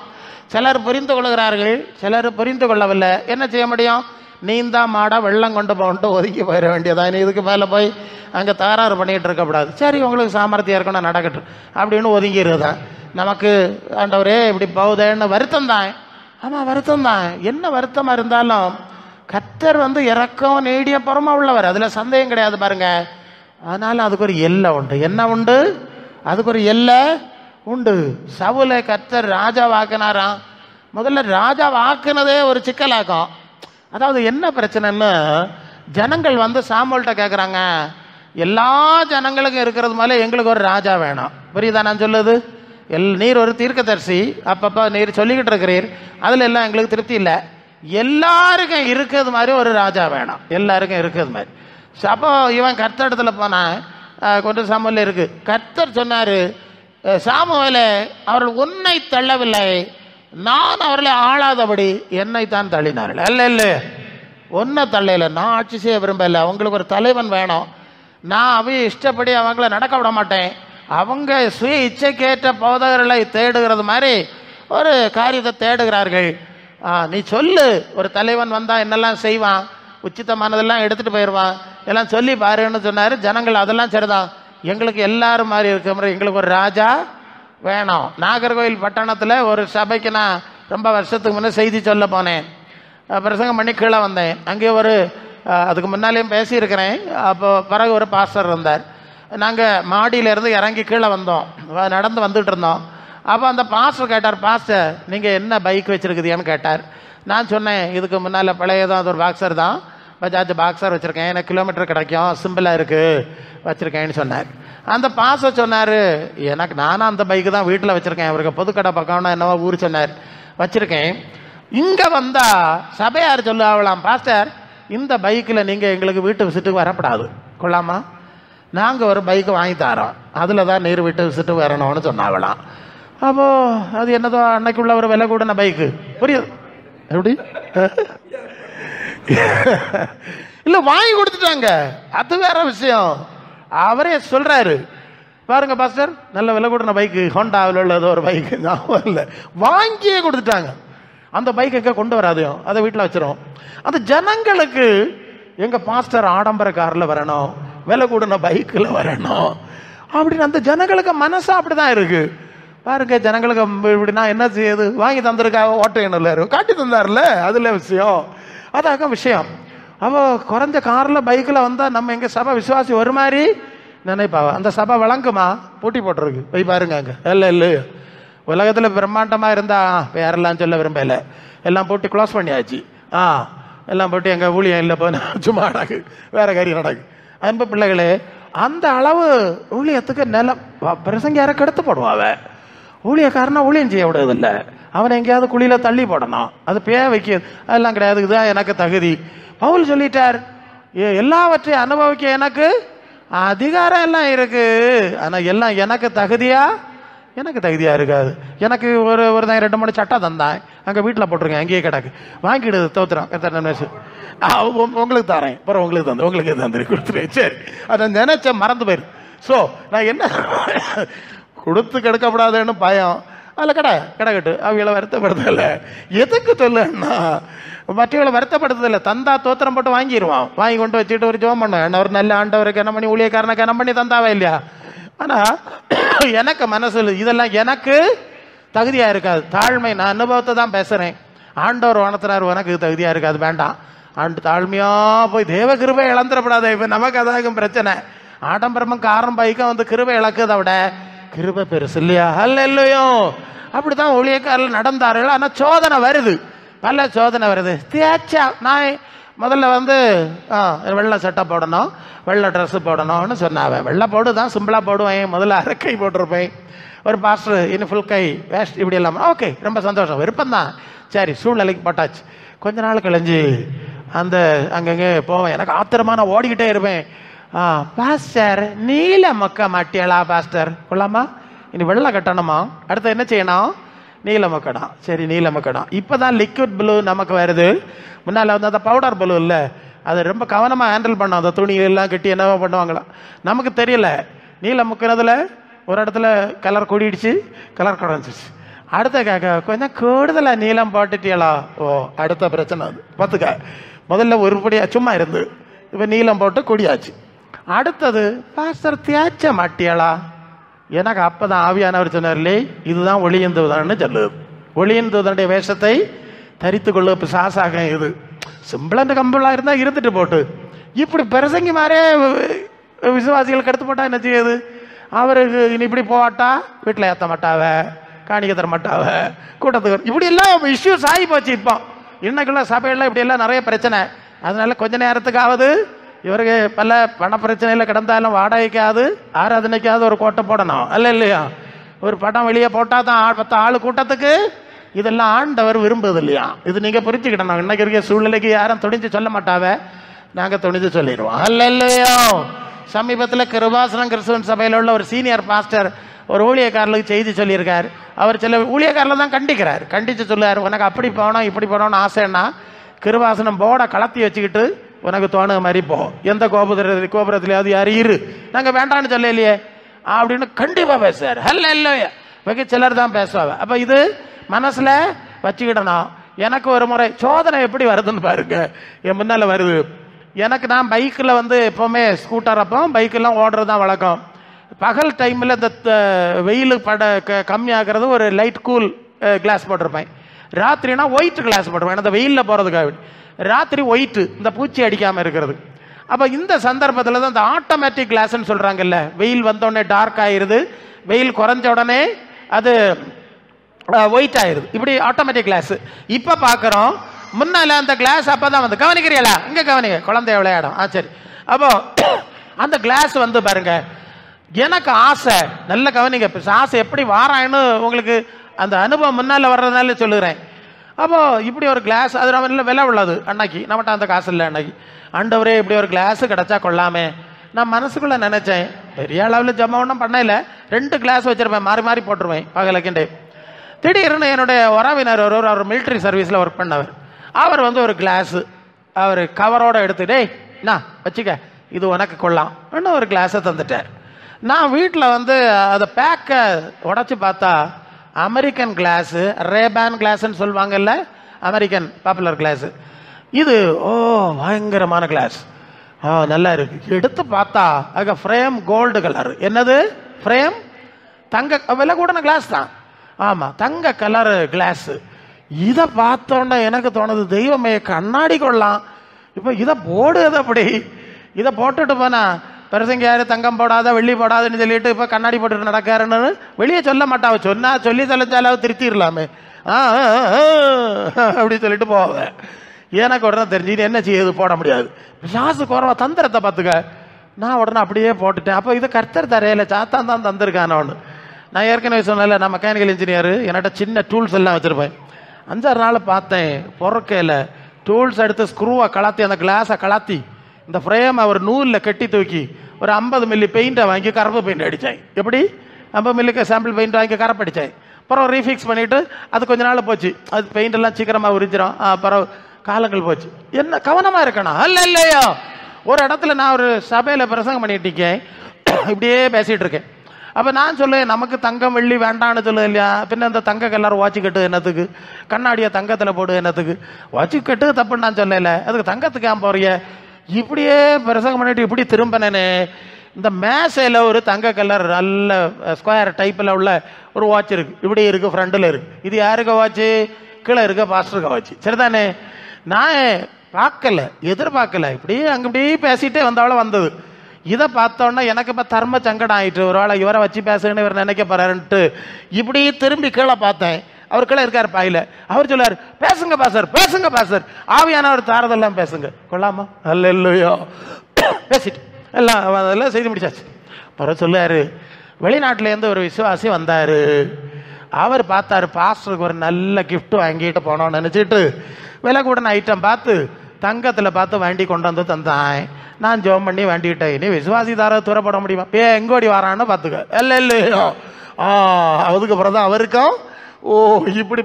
சிலர் புரிந்து கொள்கிறார்கள், சிலர் புரிந்து கொள்ளவில்லை. என்ன செய்ய முடியும்? நீந்தா மாடா வெள்ளம் கொண்டு போகன்ட்டு ஒதுக்கி போயிட வேண்டியதான். இதுக்கு மேலே போய் அங்கே தகராறு பண்ணிகிட்டு இருக்கக்கூடாது. சரி, உங்களுக்கு சாமர்த்தியம் இருக்கணும், நடக்கட்டும் அப்படின்னு ஒதுங்கிடுது தான். நமக்கு ஆண்டவரே இப்படி போகுதேன்னு வருத்தம் தான். ஆமாம், வருத்தம் தான். என்ன வருத்தமாக இருந்தாலும் கர்த்தர் இறக்கம் நீடிய புறமா உள்ளவர், அதில் சந்தேகம் கிடையாது பாருங்க. ஆனாலும் அதுக்கு ஒரு எல்லை உண்டு. என்ன உண்டு? அதுக்கு ஒரு எல்லை உண்டு. சவுலை கர்த்தர் ராஜா வாக்குனாராம். முதல்ல ராஜா வாக்குனதே ஒரு சிக்கலாக்கும். அதாவது என்ன பிரச்சனைன்னு, ஜனங்கள் சாமுவேல்கிட்ட கேட்குறாங்க, எல்லா ஜனங்களுக்கும் இருக்கிறது மேலே எங்களுக்கு ஒரு ராஜா வேணும். புரியுதா நான் சொல்லுது? நீர் ஒரு தீர்க்கதரிசி, அப்பப்போ நீர் சொல்லிக்கிட்டு இருக்கிறீர், அதில் எல்லாம் எங்களுக்கு திருப்தி இல்லை. எல்லாருக்கும் இருக்கிறது மாதிரி ஒரு ராஜா வேணும், எல்லாருக்கும் இருக்கிறது மாதிரி. அப்போ இவன் கர்த்தர் இடத்துல போனான். கொஞ்சம் சாமுவேல் இருக்கு. கர்த்தர் சொன்னார், சாமுவேலே அவர்கள் உன்னை தள்ளவில்லை, நான் அவர்களை ஆளாதபடி என்னை தான் தள்ளினார்கள். இல்லை ஒன்றை தள்ளையில், நான் ஆட்சி செய்ய விரும்பலை, அவங்களுக்கு ஒரு தலைவன் வேணும். நான் இஷ்டப்படி அவங்கள நடக்க விட மாட்டேன். அவங்க சுய இச்சைக்கேற்ற போதகர்களை தேடுகிறது மாதிரி ஒரு காரியத்தை தேடுகிறார்கள். நீ சொல்லு, ஒரு தலைவன் வந்தால் என்னெல்லாம் செய்வான், உச்சிதமானதெல்லாம் எடுத்துகிட்டு போயிடுவான், எல்லாம் சொல்லி பாருன்னு சொன்னார். ஜனங்கள் அதெல்லாம் சரிதான், எங்களுக்கு எல்லாரும் மாதிரி இருக்க மாதிரி எங்களுக்கு ஒரு ராஜா வேணும். நாகர்கோவில் பட்டணத்தில் ஒரு சபைக்கு நான் ரொம்ப வருஷத்துக்கு முன்னே செய்தி சொல்ல போனேன். பிரசங்கம் பண்ணி கீழே வந்தேன். அங்கே அதுக்கு முன்னாலேயும் பேசியிருக்கிறேன். அப்போ பிறகு ஒரு பாஸ்டர் இருந்தார். நாங்கள் மாடியிலேருந்து இறங்கி கீழே வந்தோம், நடந்து வந்துட்டு இருந்தோம். அப்போ அந்த பாஸ்டர் கேட்டார், பாஸ்டர் நீங்கள் என்ன பைக் வச்சுருக்குதியான்னு கேட்டார். நான் சொன்னேன், இதுக்கு முன்னால் பழையதான், அது ஒரு பாக்ஸர் தான், பஜாஜ் பாக்ஸர் வச்சுருக்கேன், எனக்கு கிலோமீட்டர் கிடைக்கும், சிம்பிளாக இருக்குது வச்சுருக்கேன்னு சொன்னார். அந்த பாஸ்டர் சொன்னார், எனக்கு நானும் அந்த பைக்கு தான் வீட்டில் வச்சுருக்கேன், அவருக்கு பொதுக்கடை பக்கம்னா என்னவோ ஊர் சொன்னார், வச்சுருக்கேன். இங்கே வந்தால் சபையார் சொல்லுவாங்களாம், பாஸ்டர் இந்த பைக்கில் நீங்கள் எங்களுக்கு வீட்டு விசிட்டுக்கு வரப்படாது, கொள்ளாமா, நாங்கள் ஒரு பைக்கு வாங்கி தரோம், அதில் தான் நீர் வீட்டு விசிட்டு வரணும்னு சொன்னாங்களாம். அப்போது அது என்னதோ அன்னைக்குள்ள ஒரு விலை கூடன பைக்கு, புரியுது? எப்படி இல்லை வாங்கி கொடுத்துட்டாங்க, அது வேற விஷயம். அவரே சொல்கிறாரு, பாருங்க பாஸ்டர் நல்ல விலை கூடன பைக்கு, ஹோண்டாவில் உள்ளது ஒரு பைக்கு, ஞாபகம் இல்லை, வாங்கியே கொடுத்துட்டாங்க. அந்த பைக் எங்கே கொண்டு வராதையும் அதை வீட்டில் வச்சிரும். அந்த ஜனங்களுக்கு எங்கள் பாஸ்டர் ஆடம்பர காரில் வரணும், விலை கூடன பைக்கில் வரணும் அப்படின்னு அந்த ஜனங்களுக்கு மனசு அப்படி தான் இருக்கு. பாருங்க, ஜனங்களுக்கு இப்படின்னா என்ன செய்யுது, வாங்கி தந்திருக்கா, ஓட்ட எண்ணில் இருக்கும், காட்டி தந்தார்ல, அதில் விஷயம், அதாக விஷயம். அவ குறைஞ்ச காரில் பைக்கில் வந்தால் நம்ம எங்கள் சபை விசுவாசி ஒரு மாதிரி நினைப்பாவ. அந்த சபை வழங்குமா, பூட்டி போட்டிருக்கு, போய் பாருங்க அங்கே. இல்லை உலகத்தில் பிரம்மாண்டமாக இருந்தால் பேரெல்லாம் சொல்ல விரும்பலை, எல்லாம் பூட்டி க்ளோஸ் பண்ணியாச்சு. எல்லாம் போட்டு எங்கள் ஊழியம் இல்லை போன சும்மா நடக்கு, வேறு காரியம் நடக்கு. அன்பு பிள்ளைகளே, அந்த அளவு ஊழியத்துக்கு நிலம் பிரசங்கியார கெடுத்து போடுவாவ. ஊழியக்காரனா ஊழியம் செய்ய விடுறதில்லை, அவனை எங்கேயாவது குழியில் தள்ளி போடணும், அது வைக்க அதெல்லாம் கிடையாது. இதுதான் எனக்கு தகுதி. பவுல் சொல்லிட்டார், எல்லாவற்றையும் அனுபவிக்க எனக்கு அதிகாரம் எல்லாம் இருக்கு, ஆனால் எல்லாம் எனக்கு தகுதியாக இருக்காது. எனக்கு ஒரு தான் 2 மணி சட்டை தந்தான், அங்கே வீட்டில் போட்டிருக்கேன், அங்கேயே கிடக்கு, வாங்கிடுது தோத்துறோம். உங்களுக்கு தரேன், அப்புறம் உங்களுக்கு தந்துரு கொடுத்துருவேன். சரி, அதை நினைச்ச மறந்து போயிரு. ஸோ நான் என்ன கொடுத்து கெடுக்கப்படாதுன்னு பயம், அதில் கிடக்கட்டு அவங்கள வருத்தப்படுறதில்ல. எதுக்கு சொல்லுன்னா, மற்றவங்களை வருத்தப்படுறதில்லை. தந்தா தோத்திரம் போட்டு வாங்கிடுவான், வாங்கி கொண்டு வச்சுட்டு ஒரு ஜோம் பண்ணுவேன், என்ன ஒரு நல்ல ஆண்டவருக்கு என்ன பண்ணி ஊழியக்காரனுக்கு என்ன பண்ணி தந்தாவே இல்லையா. ஆனால் எனக்கு மனசு இதெல்லாம் எனக்கு தகுதியாக இருக்காது. தாழ்மை, நான் அனுபவத்தை தான் பேசுகிறேன். ஆண்டவர் வனத்தினார், உனக்கு தகுதியாக இருக்காது, வேண்டாம். தாழ்மையாக போய் தேவ கிருபை இழந்துடப்படாது. இப்போ நமக்கு அதாகும் பிரச்சனை. ஆடம்பரமும் காரம் பைக்கும் வந்து கிருபை இழக்குதை விட கிருபை பெருசு இல்லையா? அல்லையோ, அப்படித்தான் ஊழியக்காரர்கள் நடந்தார்கள். ஆனால் சோதனை வருது, நல்ல சோதனை வருது. தேய்ச்சா நான் முதல்ல வந்து வெள்ளை சட்டை போடணும், வெள்ளை ட்ரெஸ்ஸு போடணும்னு சொன்னாவேன். வெள்ளை போடு தான், சிம்பிளாக போடுவேன். முதல்ல அரைக்கை போட்டிருப்பேன். ஒரு பாஸ்டர் இன்னும் ஃபுல் கை வேஸ்ட் இப்படி இல்லாமல், ஓகே, ரொம்ப சந்தோஷம், விருப்பம்தான். சரி, சூழ்நிலைக்கு போட்டாச்சு. கொஞ்ச நாள் கழிஞ்சு அந்த அங்கங்கே போவேன். எனக்கு ஆத்திரமான ஓடிக்கிட்டே இருப்பேன். பாஸ்டர் நீல மொக்க மாட்டியலா பாஸ்டர், கொள்ளாமா, இனி வெள்ளை கட்டணுமா, அடுத்து என்ன செய்யணும், நீல மக்கடம். சரி, நீல மக்கடம். இப்போ தான் லிக்விட் ப்ளூ நமக்கு வருது. முன்னால் வந்து அந்த பவுடர் ப்ளூ இல்லை, அதை ரொம்ப கவனமாக ஹேண்டில் பண்ணோம். அந்த துணியெல்லாம் கட்டி என்னவோ பண்ணுவாங்களா, நமக்கு தெரியல. நீல முக்கிறதுல ஒரு இடத்துல கலர் கூடிடுச்சு, கலர் குறைஞ்சிச்சு. அடுத்த கொஞ்சம் கூடுதலாக நீளம் போட்டுட்டியலா, ஓ அடுத்த பிரச்சனை அது. பார்த்துக்க, முதல்ல ஒருபடியாக சும்மா இருந்து, இப்போ நீளம் போட்டு கூடியாச்சு. அடுத்தது, பாஸ்டர் தேய்ச்ச மாட்டியலா. எனக்கு அப்போ தான் ஆவியானவர் சொன்னார்லே, இதுதான் ஒளியின் தூதன்னு சொல்லுது. ஒளியின் தூதனுடைய வேஷத்தை தரித்து கொள்ளு பிசாசாக. இது சிம்பிளாக கம்பளாக இருந்தால் இருந்துட்டு போட்டு, இப்படி பிரசங்கி மாதிரியே விசுவாசிகளுக்கு எடுத்து போட்டால் என்ன செய்யுது? அவருக்கு இனி இப்படி போட்டா வீட்டில் ஏற்ற மாட்டாவ, காணிக்க தர மாட்டாவ, கூட்டத்துக்கு இப்படி எல்லாம் இஷ்யூஸ் ஆகி போச்சு. இப்போ இன்னைக்குள்ள சபையெல்லாம் இப்படி எல்லாம் நிறைய பிரச்சனை. அதனால கொஞ்ச நேரத்துக்காவது இவருக்கு பல பண பிரச்சனையில் கிடந்தாலும் வாடகைக்காவது ஆராதனைக்காவது ஒரு கோட்டை போடணும், அல்ல இல்லையா? ஒரு படம் வெளியே போட்டால் தான் 10 ஆள் கூட்டத்துக்கு. இதெல்லாம் ஆண்டவர் விரும்புது இல்லையா? இது நீங்கள் புரிஞ்சுக்கிடணும். இன்னைக்கு இருக்க சூழ்நிலைக்கு யாரும் துணிஞ்சு சொல்ல மாட்டாவ, நாங்கள் துணிஞ்சு சொல்லிடுவோம், அல்ல இல்லையோ? சமீபத்தில் கிருபாசனம் கிறிஸ்துவன் சபையில் உள்ள ஒரு சீனியர் பாஸ்டர் ஒரு ஊழியக்காரர்களுக்கு செய்தி சொல்லியிருக்கார். அவர் சில ஊழியக்காரில் தான் கண்டித்து சொல்லுவார், உனக்கு அப்படி போனோம் இப்படி போனோம்னு ஆசைன்னா கிருபாசனம் போர்டை கலத்தி வச்சுக்கிட்டு உனக்கு தோணுக மாதிரி போ, எந்த கோபுரத்துலையாவது யாரும் இரு, நாங்கள் வேண்டான்னு சொல்லலையே அப்படின்னு கண்டிப்பாக பேசுவார். அல்ல இல்லையா? வெகு சிலர் தான் பேசுவாங்க. அப்போ இது மனசில் வச்சுக்கிடணும். எனக்கு ஒரு முறை சோதனை எப்படி வருதுன்னு பாருங்க, என் முன்னால் வருது. எனக்கு நான் பைக்கில் வந்து எப்போவுமே ஸ்கூட்டர் அப்போ பைக்கெல்லாம் ஓடுறது தான் வழக்கம். பகல் டைமில் இந்த வெயில் கம்மியாகிறது ஒரு லைட் கூல் கிளாஸ் போட்டிருப்பேன். ராத்திரினா ஒயிட் கிளாஸ் போட்டிருப்பேன், அந்த வெயிலில் போகிறதுக்காக. ராத்திரி ஒயிட்டு, இந்த பூச்சி அடிக்காமல் இருக்கிறது. அப்போ இந்த சந்தர்ப்பத்தில் தான் இந்த ஆட்டோமேட்டிக் கிளாஸ்ன்னு சொல்கிறாங்கல்ல, வெயில் வந்தோடனே டார்க் ஆயிடுது, வெயில் குறைஞ்ச உடனே அது ஒயிட் ஆயிடுது, இப்படி ஆட்டோமேட்டிக் கிளாஸ். இப்போ பார்க்குறோம், முன்னால் அந்த கிளாஸ் அப்போ தான் வந்து கவனிக்கிறீங்களா, இங்கே கவனிங்க, குழந்தைய விளையாடும். சரி, அப்போ அந்த கிளாஸ் வந்து பாருங்க, எனக்கு ஆசை, நல்ல கவனிங்க, ஆசை எப்படி வாரான்னு உங்களுக்கு அந்த அனுபவம் முன்னால் வர்றதுனால சொல்லுகிறேன். அப்போது இப்படி ஒரு கிளாஸ், அது நம்ம விலை உள்ளது அன்னைக்கு, நம்மகிட்ட அந்த காசு இல்லை அன்னைக்கு. ஆண்டவரே இப்படி ஒரு கிளாஸு கிடச்சா கொள்ளாமே நான் மனசுக்குள்ளே நினச்சேன். பெரிய அளவில் ஜம்ம ஒன்றும் பண்ணல, 2 கிளாஸ் வச்சுருப்பேன், மாறி மாறி போட்டுருவேன் பகலக்கிண்டே. திடீர்னு என்னுடைய உறவினர் அவர் மிலிட்ரி சர்வீஸில் ஒர்க் பண்ணவர், அவர் வந்து ஒரு கிளாஸு அவர் கவரோடு எடுத்துட்டே நான் வச்சுக்க இது உனக்கு கொள்ளலாம் இன்னும் ஒரு கிளாஸை தந்துட்டார். நான் வீட்டில் வந்து அதை பேக்கை உடச்சி பார்த்தா அமெரிக்கன் கிளாஸு, ரேபான் கிளாஸ்ன்னு சொல்லுவாங்கல்ல, அமெரிக்கன் பாப்புலர் கிளாஸு. இது பயங்கரமான கிளாஸ், நல்லா இருக்கு. எடுத்து பார்த்தா அங்கே ஃப்ரேம் கோல்டு கலர். என்னது ஃப்ரேம்? தங்க விலை கூடன கிளாஸ் தான். ஆமாம், தங்க கலரு கிளாஸு. இதை பார்த்தோன்னே எனக்கு தோணுது, தெய்வமே கண்ணாடி கொள்ளலாம், இப்போ இதை போடுது. அப்படி இதை போட்டுட்டு போனா பிரசங்க யாரு தங்கம் போடாத வெள்ளி போடாதுன்னு சொல்லிட்டு இப்போ கண்ணாடி போட்டுட்டு நடக்காருன்னு வெளியே சொல்ல மாட்டாவ. சொல்லி தொலைச்சாலாவது திருத்திடலாமே, அப்படி சொல்லிட்டு போவேன். எனக்கு உடனே தெரிஞ்சுக்கிட்டு என்ன செய்யுது, போட முடியாது. பிசாசு குறவா தந்திரத்தை பார்த்துக்க. நான் உடனே அப்படியே போட்டுட்டேன். அப்போ இது கர்த்தர் தரையில சாத்தான் தான் தந்திருக்கானோன்னு. நான் ஏற்கனவே சொன்னேன்ல, நான் மெக்கானிக்கல் இன்ஜினியர், என்கிட்ட சின்ன டூல்ஸ் எல்லாம் வச்சுருப்பேன். 5-6 நாள் பார்த்தேன், பொறக்கையில் டூல்ஸ் எடுத்து ஸ்க்ரூவை கலத்தி, அந்த கிளாஸை கலத்தி, இந்த ஃப்ரேமை ஒரு நூலில் கட்டி தூக்கி ஒரு 50 மில்லி பெயிண்ட்டை வாங்கி கரப்பு பெயிண்ட் அடித்தேன். எப்படி 50 மில்லிக்கு சாம்பிள் பெயிண்ட் வாங்கி கரப்பு அடித்தேன். அப்புறம் ரீஃபிக்ஸ் பண்ணிவிட்டு அது கொஞ்ச நாள் போச்சு. அது பெயிண்ட் எல்லாம் சீக்கிரமாக உரிச்சிடும். அப்புறம் காலங்கள் போச்சு. என்ன கவனமாக இருக்கணும். இல்லையோ ஒரு இடத்துல நான் ஒரு சபையில் பிரசங்கம் பண்ணிட்டு இருக்கேன், இப்படியே பேசிகிட்டு இருக்கேன். அப்போ நான் சொல்லுவேன், நமக்கு தங்கம் வெள்ளி வேண்டான்னு சொல்லுது இல்லையா, பின்ன இந்த தங்க கல்லார் வாட்சி கட்டு என்னத்துக்கு, கண்ணாடியை தங்கத்தில் போடு என்னத்துக்கு, வாட்சி கட்டு தப்புன்னு நான் சொல்லலை, அதுக்கு தங்கத்துக்கு ஏன் போறிய. இப்படியே பிரசங்கம் பண்ணிட்டு இப்படி திரும்பினேன்னு இந்த மேசையில் ஒரு தங்க கலர் நல்ல ஸ்கொயர் டைப்பில் உள்ள ஒரு வாட்ச் இருக்குது. இப்படி இருக்குது, ஃப்ரண்டில் இருக்குது. இது யாருக்கு வாட்ச்சு? கீழே இருக்க பாஸ்டருக்கு வாட்ச்சு. சரிதானே? நான் பார்க்கல, எதிர்பார்க்கல, இப்படியே அங்கே இப்படியே பேசிகிட்டே வந்தவளை வந்தது. இதை பார்த்தோன்னா எனக்கு இப்போ தர்ம சங்கடம் ஆகிட்டு, ஒரு வேளை இவரை வச்சு பேசுன்னு இவர் நினைக்க போறாருன்ட்டு இப்படி திரும்பி கீழே பார்த்தேன். அவர் கீழே இருக்கார் பாயில். அவர் சொல்லார், பேசுங்க பாசர், பேசுங்க பாசர், ஆவியானவர் தாரதெல்லாம் பேசுங்க. கொள்ளாமா? அல்ல இல்லையோ பேசிட்டு எல்லாம் அதெல்லாம் செய்து முடிச்சாச்சு. அப்புறம் சொல்லாரு, வெளிநாட்டிலேருந்து ஒரு விசுவாசி வந்தார். அவர் பார்த்தாரு, பாஸ்டருக்கு ஒரு நல்ல கிஃப்ட் வாங்கிட்டு போனோன்னு நினச்சிட்டு விலை கூடன ஐட்டம் பார்த்து தங்கத்தில் பார்த்து வேண்டி கொண்டு வந்து தந்தான். நான் ஜோம் பண்ணி வேண்டிக்கிட்டேன். இனி விசுவாசி தார துறப்பட முடியுமா? எங்கோடி வரான்னு பார்த்துக்க. இல்லையோ அதுக்கப்புறம் தான் அவருக்கும் இப்படி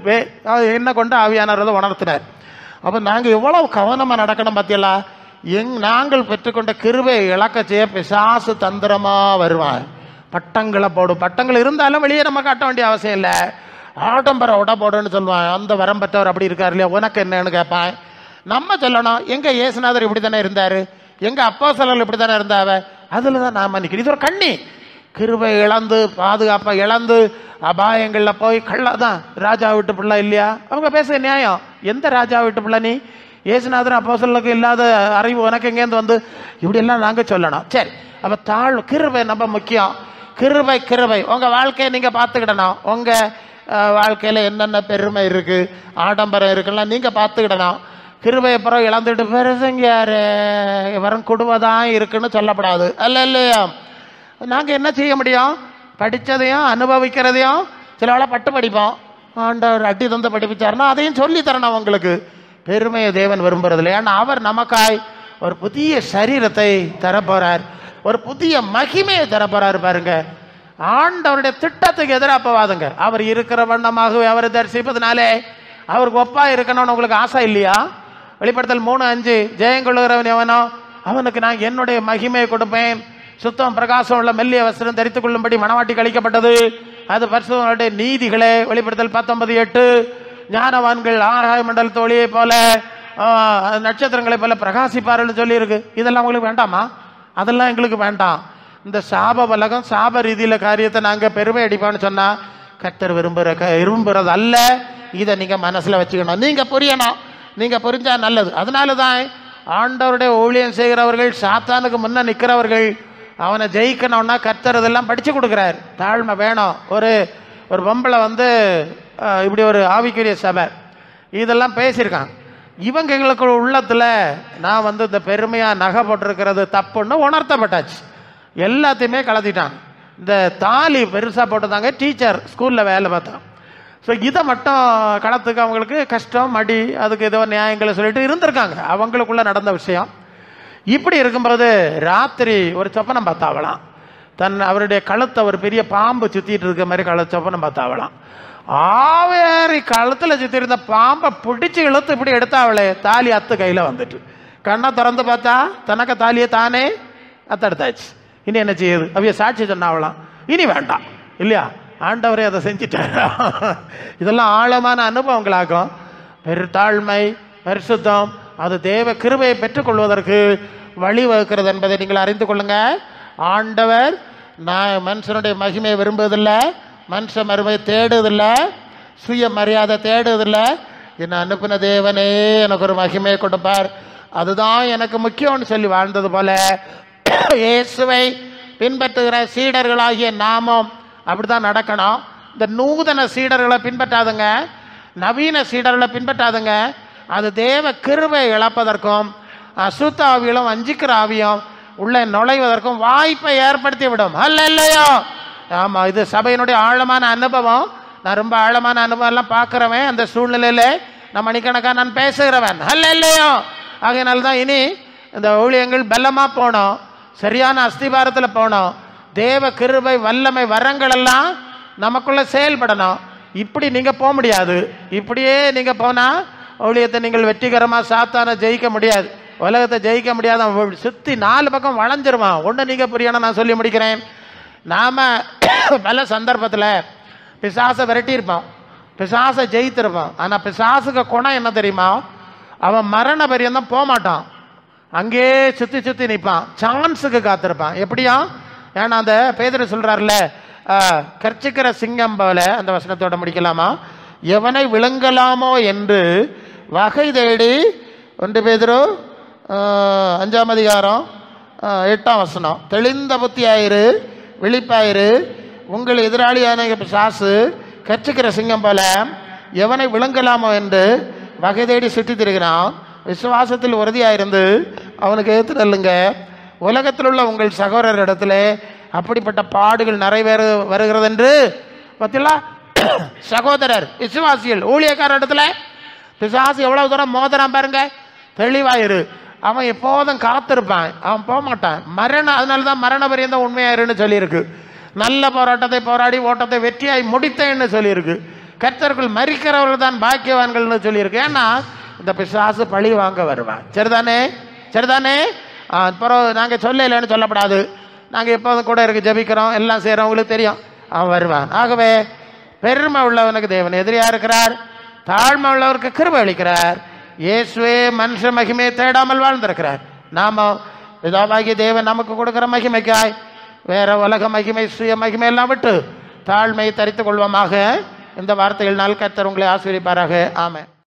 என்ன கொண்டு ஆவியானவரை உணர்த்தினார். அப்போ நாங்கள் எவ்வளவு கவனமாக நடக்கணும் பார்த்தீங்களா? நாங்கள் பெற்றுக்கொண்ட கிருபை இழக்க செய்ய பிசாசு தந்திரமாக வருவான். பட்டங்களை போடும். பட்டங்கள் இருந்தாலும் வெளியே நம்ம காட்ட வேண்டிய அவசியம் இல்லை. ஆடம்பர உட போடுன்னு சொல்லுவான். அந்த வரம் பெற்றவர் அப்படி இருக்கார் இல்லையா, உனக்கு என்னன்னு கேட்பான். நம்ம சொல்லணும், எங்கள் இயேசுநாதர் இப்படி தானே இருந்தார், எங்கள் அப்போஸ்தலர்கள் இப்படி தானே இருந்தாவ, அதில் தான் நாம் நிற்கிறோம். இது ஒரு கண்ணி. கிருபை இழந்து, பாதுகாப்பை இழந்து, அபாயங்களில் போய் கள்ளதான் ராஜா வீட்டு பிள்ளை இல்லையா, அவங்க பேச நியாயம். எந்த ராஜா வீட்டு பிள்ளை நீ? இயேசுநாதர் அப்போஸ்தலருக்கு இல்லாத அறிவு உனக்கு எங்கேருந்து வந்து? இப்படியெல்லாம் நாங்கள் சொல்லணும். சரி, அப்போ தாழ் கிருபை நம்ம முக்கியம். கிருபை கிருபை உங்கள் வாழ்க்கையை நீங்கள் பார்த்துக்கிடணும். உங்கள் வாழ்க்கையில் என்னென்ன பெருமை இருக்குது, ஆடம்பரம் இருக்குல்லாம் நீங்கள் பார்த்துக்கிடணும். கிருபையை பிறகு இழந்துட்டு பெருசுங்க யாரு வரம் கொடுவதான் இருக்குன்னு சொல்லப்படாது. இல்லையா? நாங்கள் என்ன செய்ய முடியும்? படித்ததையும் அனுபவிக்கிறதையும் சில வேளை பட்டு படிப்போம். ஆண்டவர் அடி தந்து படிப்பிச்சாருன்னா அதையும் சொல்லி தரணும். உங்களுக்கு பெருமையை தேவன் விரும்புறதில்லை. ஏன்னா அவர் நமக்காய் ஒரு புதிய சரீரத்தை தரப்போறார், ஒரு புதிய மகிமையை தரப்போறாரு. பாருங்க, ஆண்டவருடைய திட்டத்துக்கு எதிராக போவாதுங்க. அவர் இருக்கிற வண்ணமாகவே அவரை தரிசிப்பதுனாலே அவருக்கு ஒப்பா இருக்கணும்னு உங்களுக்கு ஆசை இல்லையா? வெளிப்படுத்தல் 3:5 ஜெயங்கொள்ளுகிறவன் எவனோ அவனுக்கு நான் என்னுடைய மகிமையை கொடுப்பேன், சுத்தம் பிரகாசம் உள்ள மெல்லிய வஸ்திரம் தரித்துக் கொள்ளும்படி மனவாட்டி கழிக்கப்பட்டது, அது பரிசுத்தவான்களுடைய நீதிகளே. வெளிப்படுத்தல் 19:8 ஞானவான்கள் ஆகாய மண்டல ஒளியை போல நட்சத்திரங்களை போல பிரகாசிப்பார்கள் சொல்லி இருக்கு. இதெல்லாம் உங்களுக்கு வேண்டாமா? அதெல்லாம் எங்களுக்கு வேண்டாம். இந்த சாப உலகம் சாப ரீதியில காரியத்தை நாங்கள் பெருமை அடிப்பான்னு சொன்னா கர்த்தர் விரும்புறது அல்ல. இதை நீங்க மனசுல வச்சுக்கணும். நீங்க புரியணும். நீங்க புரிஞ்சா நல்லது. அதனால தான் ஆண்டவருடைய ஊழியம் செய்கிறவர்கள், சாத்தானுக்கு முன்ன நிற்கிறவர்கள், அவனை ஜெயிக்கணும்னா கர்த்தர் இதெல்லாம் படிச்சு கொடுக்குறாரு. தாழ்மை வேணும். ஒரு பொம்பளை இப்படி ஒரு ஆவிக்குரிய சபை இதெல்லாம் பேசியிருக்காங்க. இவங்க எங்களுக்கு உள்ளத்தில் நான் இந்த பெருமையாக நகை போட்டிருக்கிறது தப்புன்னு உணர்த்தப்பட்டாச்சு. எல்லாத்தையுமே கலத்திட்டாங்க. இந்த தாலி பெருசாக போட்டுதாங்க. டீச்சர் ஸ்கூலில் வேலை பார்த்தோம். ஸோ இதை மட்டும் களத்துக்கு அவங்களுக்கு கஷ்டம், மடி, அதுக்கு ஏதோ நியாயங்களை சொல்லிட்டு இருந்திருக்காங்க. அவங்களுக்குள்ள நடந்த விஷயம். இப்படி இருக்கும்போது ராத்திரி ஒரு சொப்பனம் பார்த்தாவலாம். அவருடைய கழுத்தை ஒரு பெரிய பாம்பு சுற்றிட்டு இருக்க மாதிரி சொப்பனம் பார்த்தாவலாம். ஆவேரி கழுத்தில் சுற்றி இருந்த பாம்பை பிடிச்சி இழுத்து இப்படி எடுத்தாவளே, தாலி அத்து கையில் வந்துட்டு கண்ணை திறந்து பார்த்தா தனக்கு தாலியை தானே அத்தெடுத்தாச்சு. இனி என்ன செய்யுது? அவைய சாட்சி சொன்னாவலாம். இனி வேண்டாம் இல்லையா, ஆண்டவரே அதை செஞ்சிட்டார். இதெல்லாம் ஆழமான அனுபவங்களாகும். தாழ்மை, பரிசுத்தம், அது தேவ கிருபையை பெற்றுக்கொள்வதற்கு வழிவகுக்கிறது என்பதை நீங்கள் அறிந்து கொள்ளுங்க. ஆண்டவர் நான் மனுஷனுடைய மகிமையை விரும்புவதில்லை, மனுஷ மருமையை தேடுவதில்லை, சுய மரியாதை தேடுவதில்லை. என்னை அனுப்பின தேவனே எனக்கு ஒரு மகிமையை கொடுப்பார், அதுதான் எனக்கு முக்கியம்னு சொல்லி வாழ்ந்தது போல இயேசுவை பின்பற்றுகிற சீடர்களாகிய நாமும் அப்படித்தான் நடக்கணும். இந்த நூதன சீடர்களை பின்பற்றாதுங்க, நவீன சீடர்களை பின்பற்றாதுங்க. அது தேவ கிருபை இழப்பதற்கும் அசுத்த ஆவிகளும் வஞ்சிக்கிற ஆவியும் உள்ளே நுழைவதற்கும் வாய்ப்பை ஏற்படுத்தி விடும். அல்லையோ? ஆமாம், இது சபையினுடைய ஆழமான அனுபவம். நான் ரொம்ப ஆழமான அனுபவம் எல்லாம் பார்க்குறவன், அந்த சூழ்நிலையில் நான் மணிக்கணக்காக நான் பேசுகிறவன். அல்லையோ? ஆகையினால்தான் இனி இந்த ஊழியங்கள் பலமாக போனோம், சரியான அஸ்திபாரத்தில் போனோம். தேவ கிருபை வல்லமை வரங்கள் எல்லாம் நமக்குள்ளே செயல்படணும். இப்படி நீங்கள் போக முடியாது. இப்படியே நீங்கள் போனால் ஊழியத்தை நீங்கள் வெற்றிகரமாக சாத்தான ஜெயிக்க முடியாது, உலகத்தை ஜெயிக்க முடியாது. அவன் சுற்றி 4 பக்கம் வளைஞ்சிருவான். ஒன்று நீங்கள் புரியணும், நான் சொல்லி முடிக்கிறேன். நாம் பல சந்தர்ப்பத்தில் பிசாசை விரட்டியிருப்பான், பிசாசை ஜெயித்திருப்பான். ஆனால் பிசாசுக்கு குணம் என்ன தெரியுமா? அவன் மரண பரியந்தான் போக மாட்டான், அங்கேயே சுற்றி சுற்றி நிற்பான், சான்ஸுக்கு காத்திருப்பான். எப்படியா? ஏன்னா அந்த பேதுரு சொல்கிறார்ல, கர்ச்சிக்கிற சிங்கம் போல, அந்த வசனத்தோட முடிக்கலாமா? எவனை விழுங்கலாமோ என்று வகை தேடி, 1 பேதுரு 5ஆம் அதிகாரம் 8ஆம் வசனம், தெளிந்த புத்தியாயிரு, விழிப்பாயிரு, உங்கள் எதிராளியான பிசாசு கர்ச்சிக்கிற சிங்கம் போல எவனை விழுங்கலாமோ என்று வகை தேடி சுற்றி திரிகிறான். விசுவாசத்தில் உறுதியாயிருந்து அவனுக்கு ஏற்று தள்ளுங்க. உலகத்தில் உள்ள உங்கள் சகோதரரிடத்துல அப்படிப்பட்ட பாடுகள் வருகிறது என்று பார்த்தீங்களா? சகோதரர், விசுவாசிகள், ஊழியக்கார இடத்துல பிசாசு எவ்வளவு தூரம் மோதிரம் பாருங்க. தெளிவாயிரு. அவன் எப்போதும் காத்திருப்பான், அவன் போக மாட்டான். அதனால தான் மரண பரியந்தம் உண்மையாயிருன்னு சொல்லியிருக்கு. நல்ல போராட்டத்தை போராடி ஓட்டத்தை வெற்றியாய் முடித்தேன்னு சொல்லியிருக்கு. கர்த்தருக்குள் மரிக்கிறவர்கள் தான் பாக்கியவான்கள்னு சொல்லியிருக்கு. ஏன்னா இந்த பிசாசு பழி வாங்க வருவான். சரிதானே? சரிதானே? அப்புறம் நாங்கள் சொல்லலைன்னு சொல்லப்படாது. நாங்கள் எப்போதும் கூட இருக்கு, ஜபிக்கிறோம், எல்லாம் செய்கிறோம், உங்களுக்கு தெரியும். அவன் வருவான். ஆகவே பெருமை உள்ளவனுக்கு தேவன் எதிரியா இருக்கிறார், தாழ்மை உள்ளவருக்கு கிருபை அளிக்கிறார். இயேசுவே மனுஷ மகிமையை தேடாமல் வாழ்ந்திருக்கிறார். நாம பிதாவாகிய தேவன் நமக்கு கொடுக்கிற மகிமைக்காய் வேற உலக மகிமை, சுய மகிமை எல்லாம் விட்டு தாழ்மையை தரித்துக் கொள்வோமாக. இந்த வார்த்தைகள் நாள் கர்த்தர் உங்களை ஆசீர்வதிப்பாராக. ஆமென்.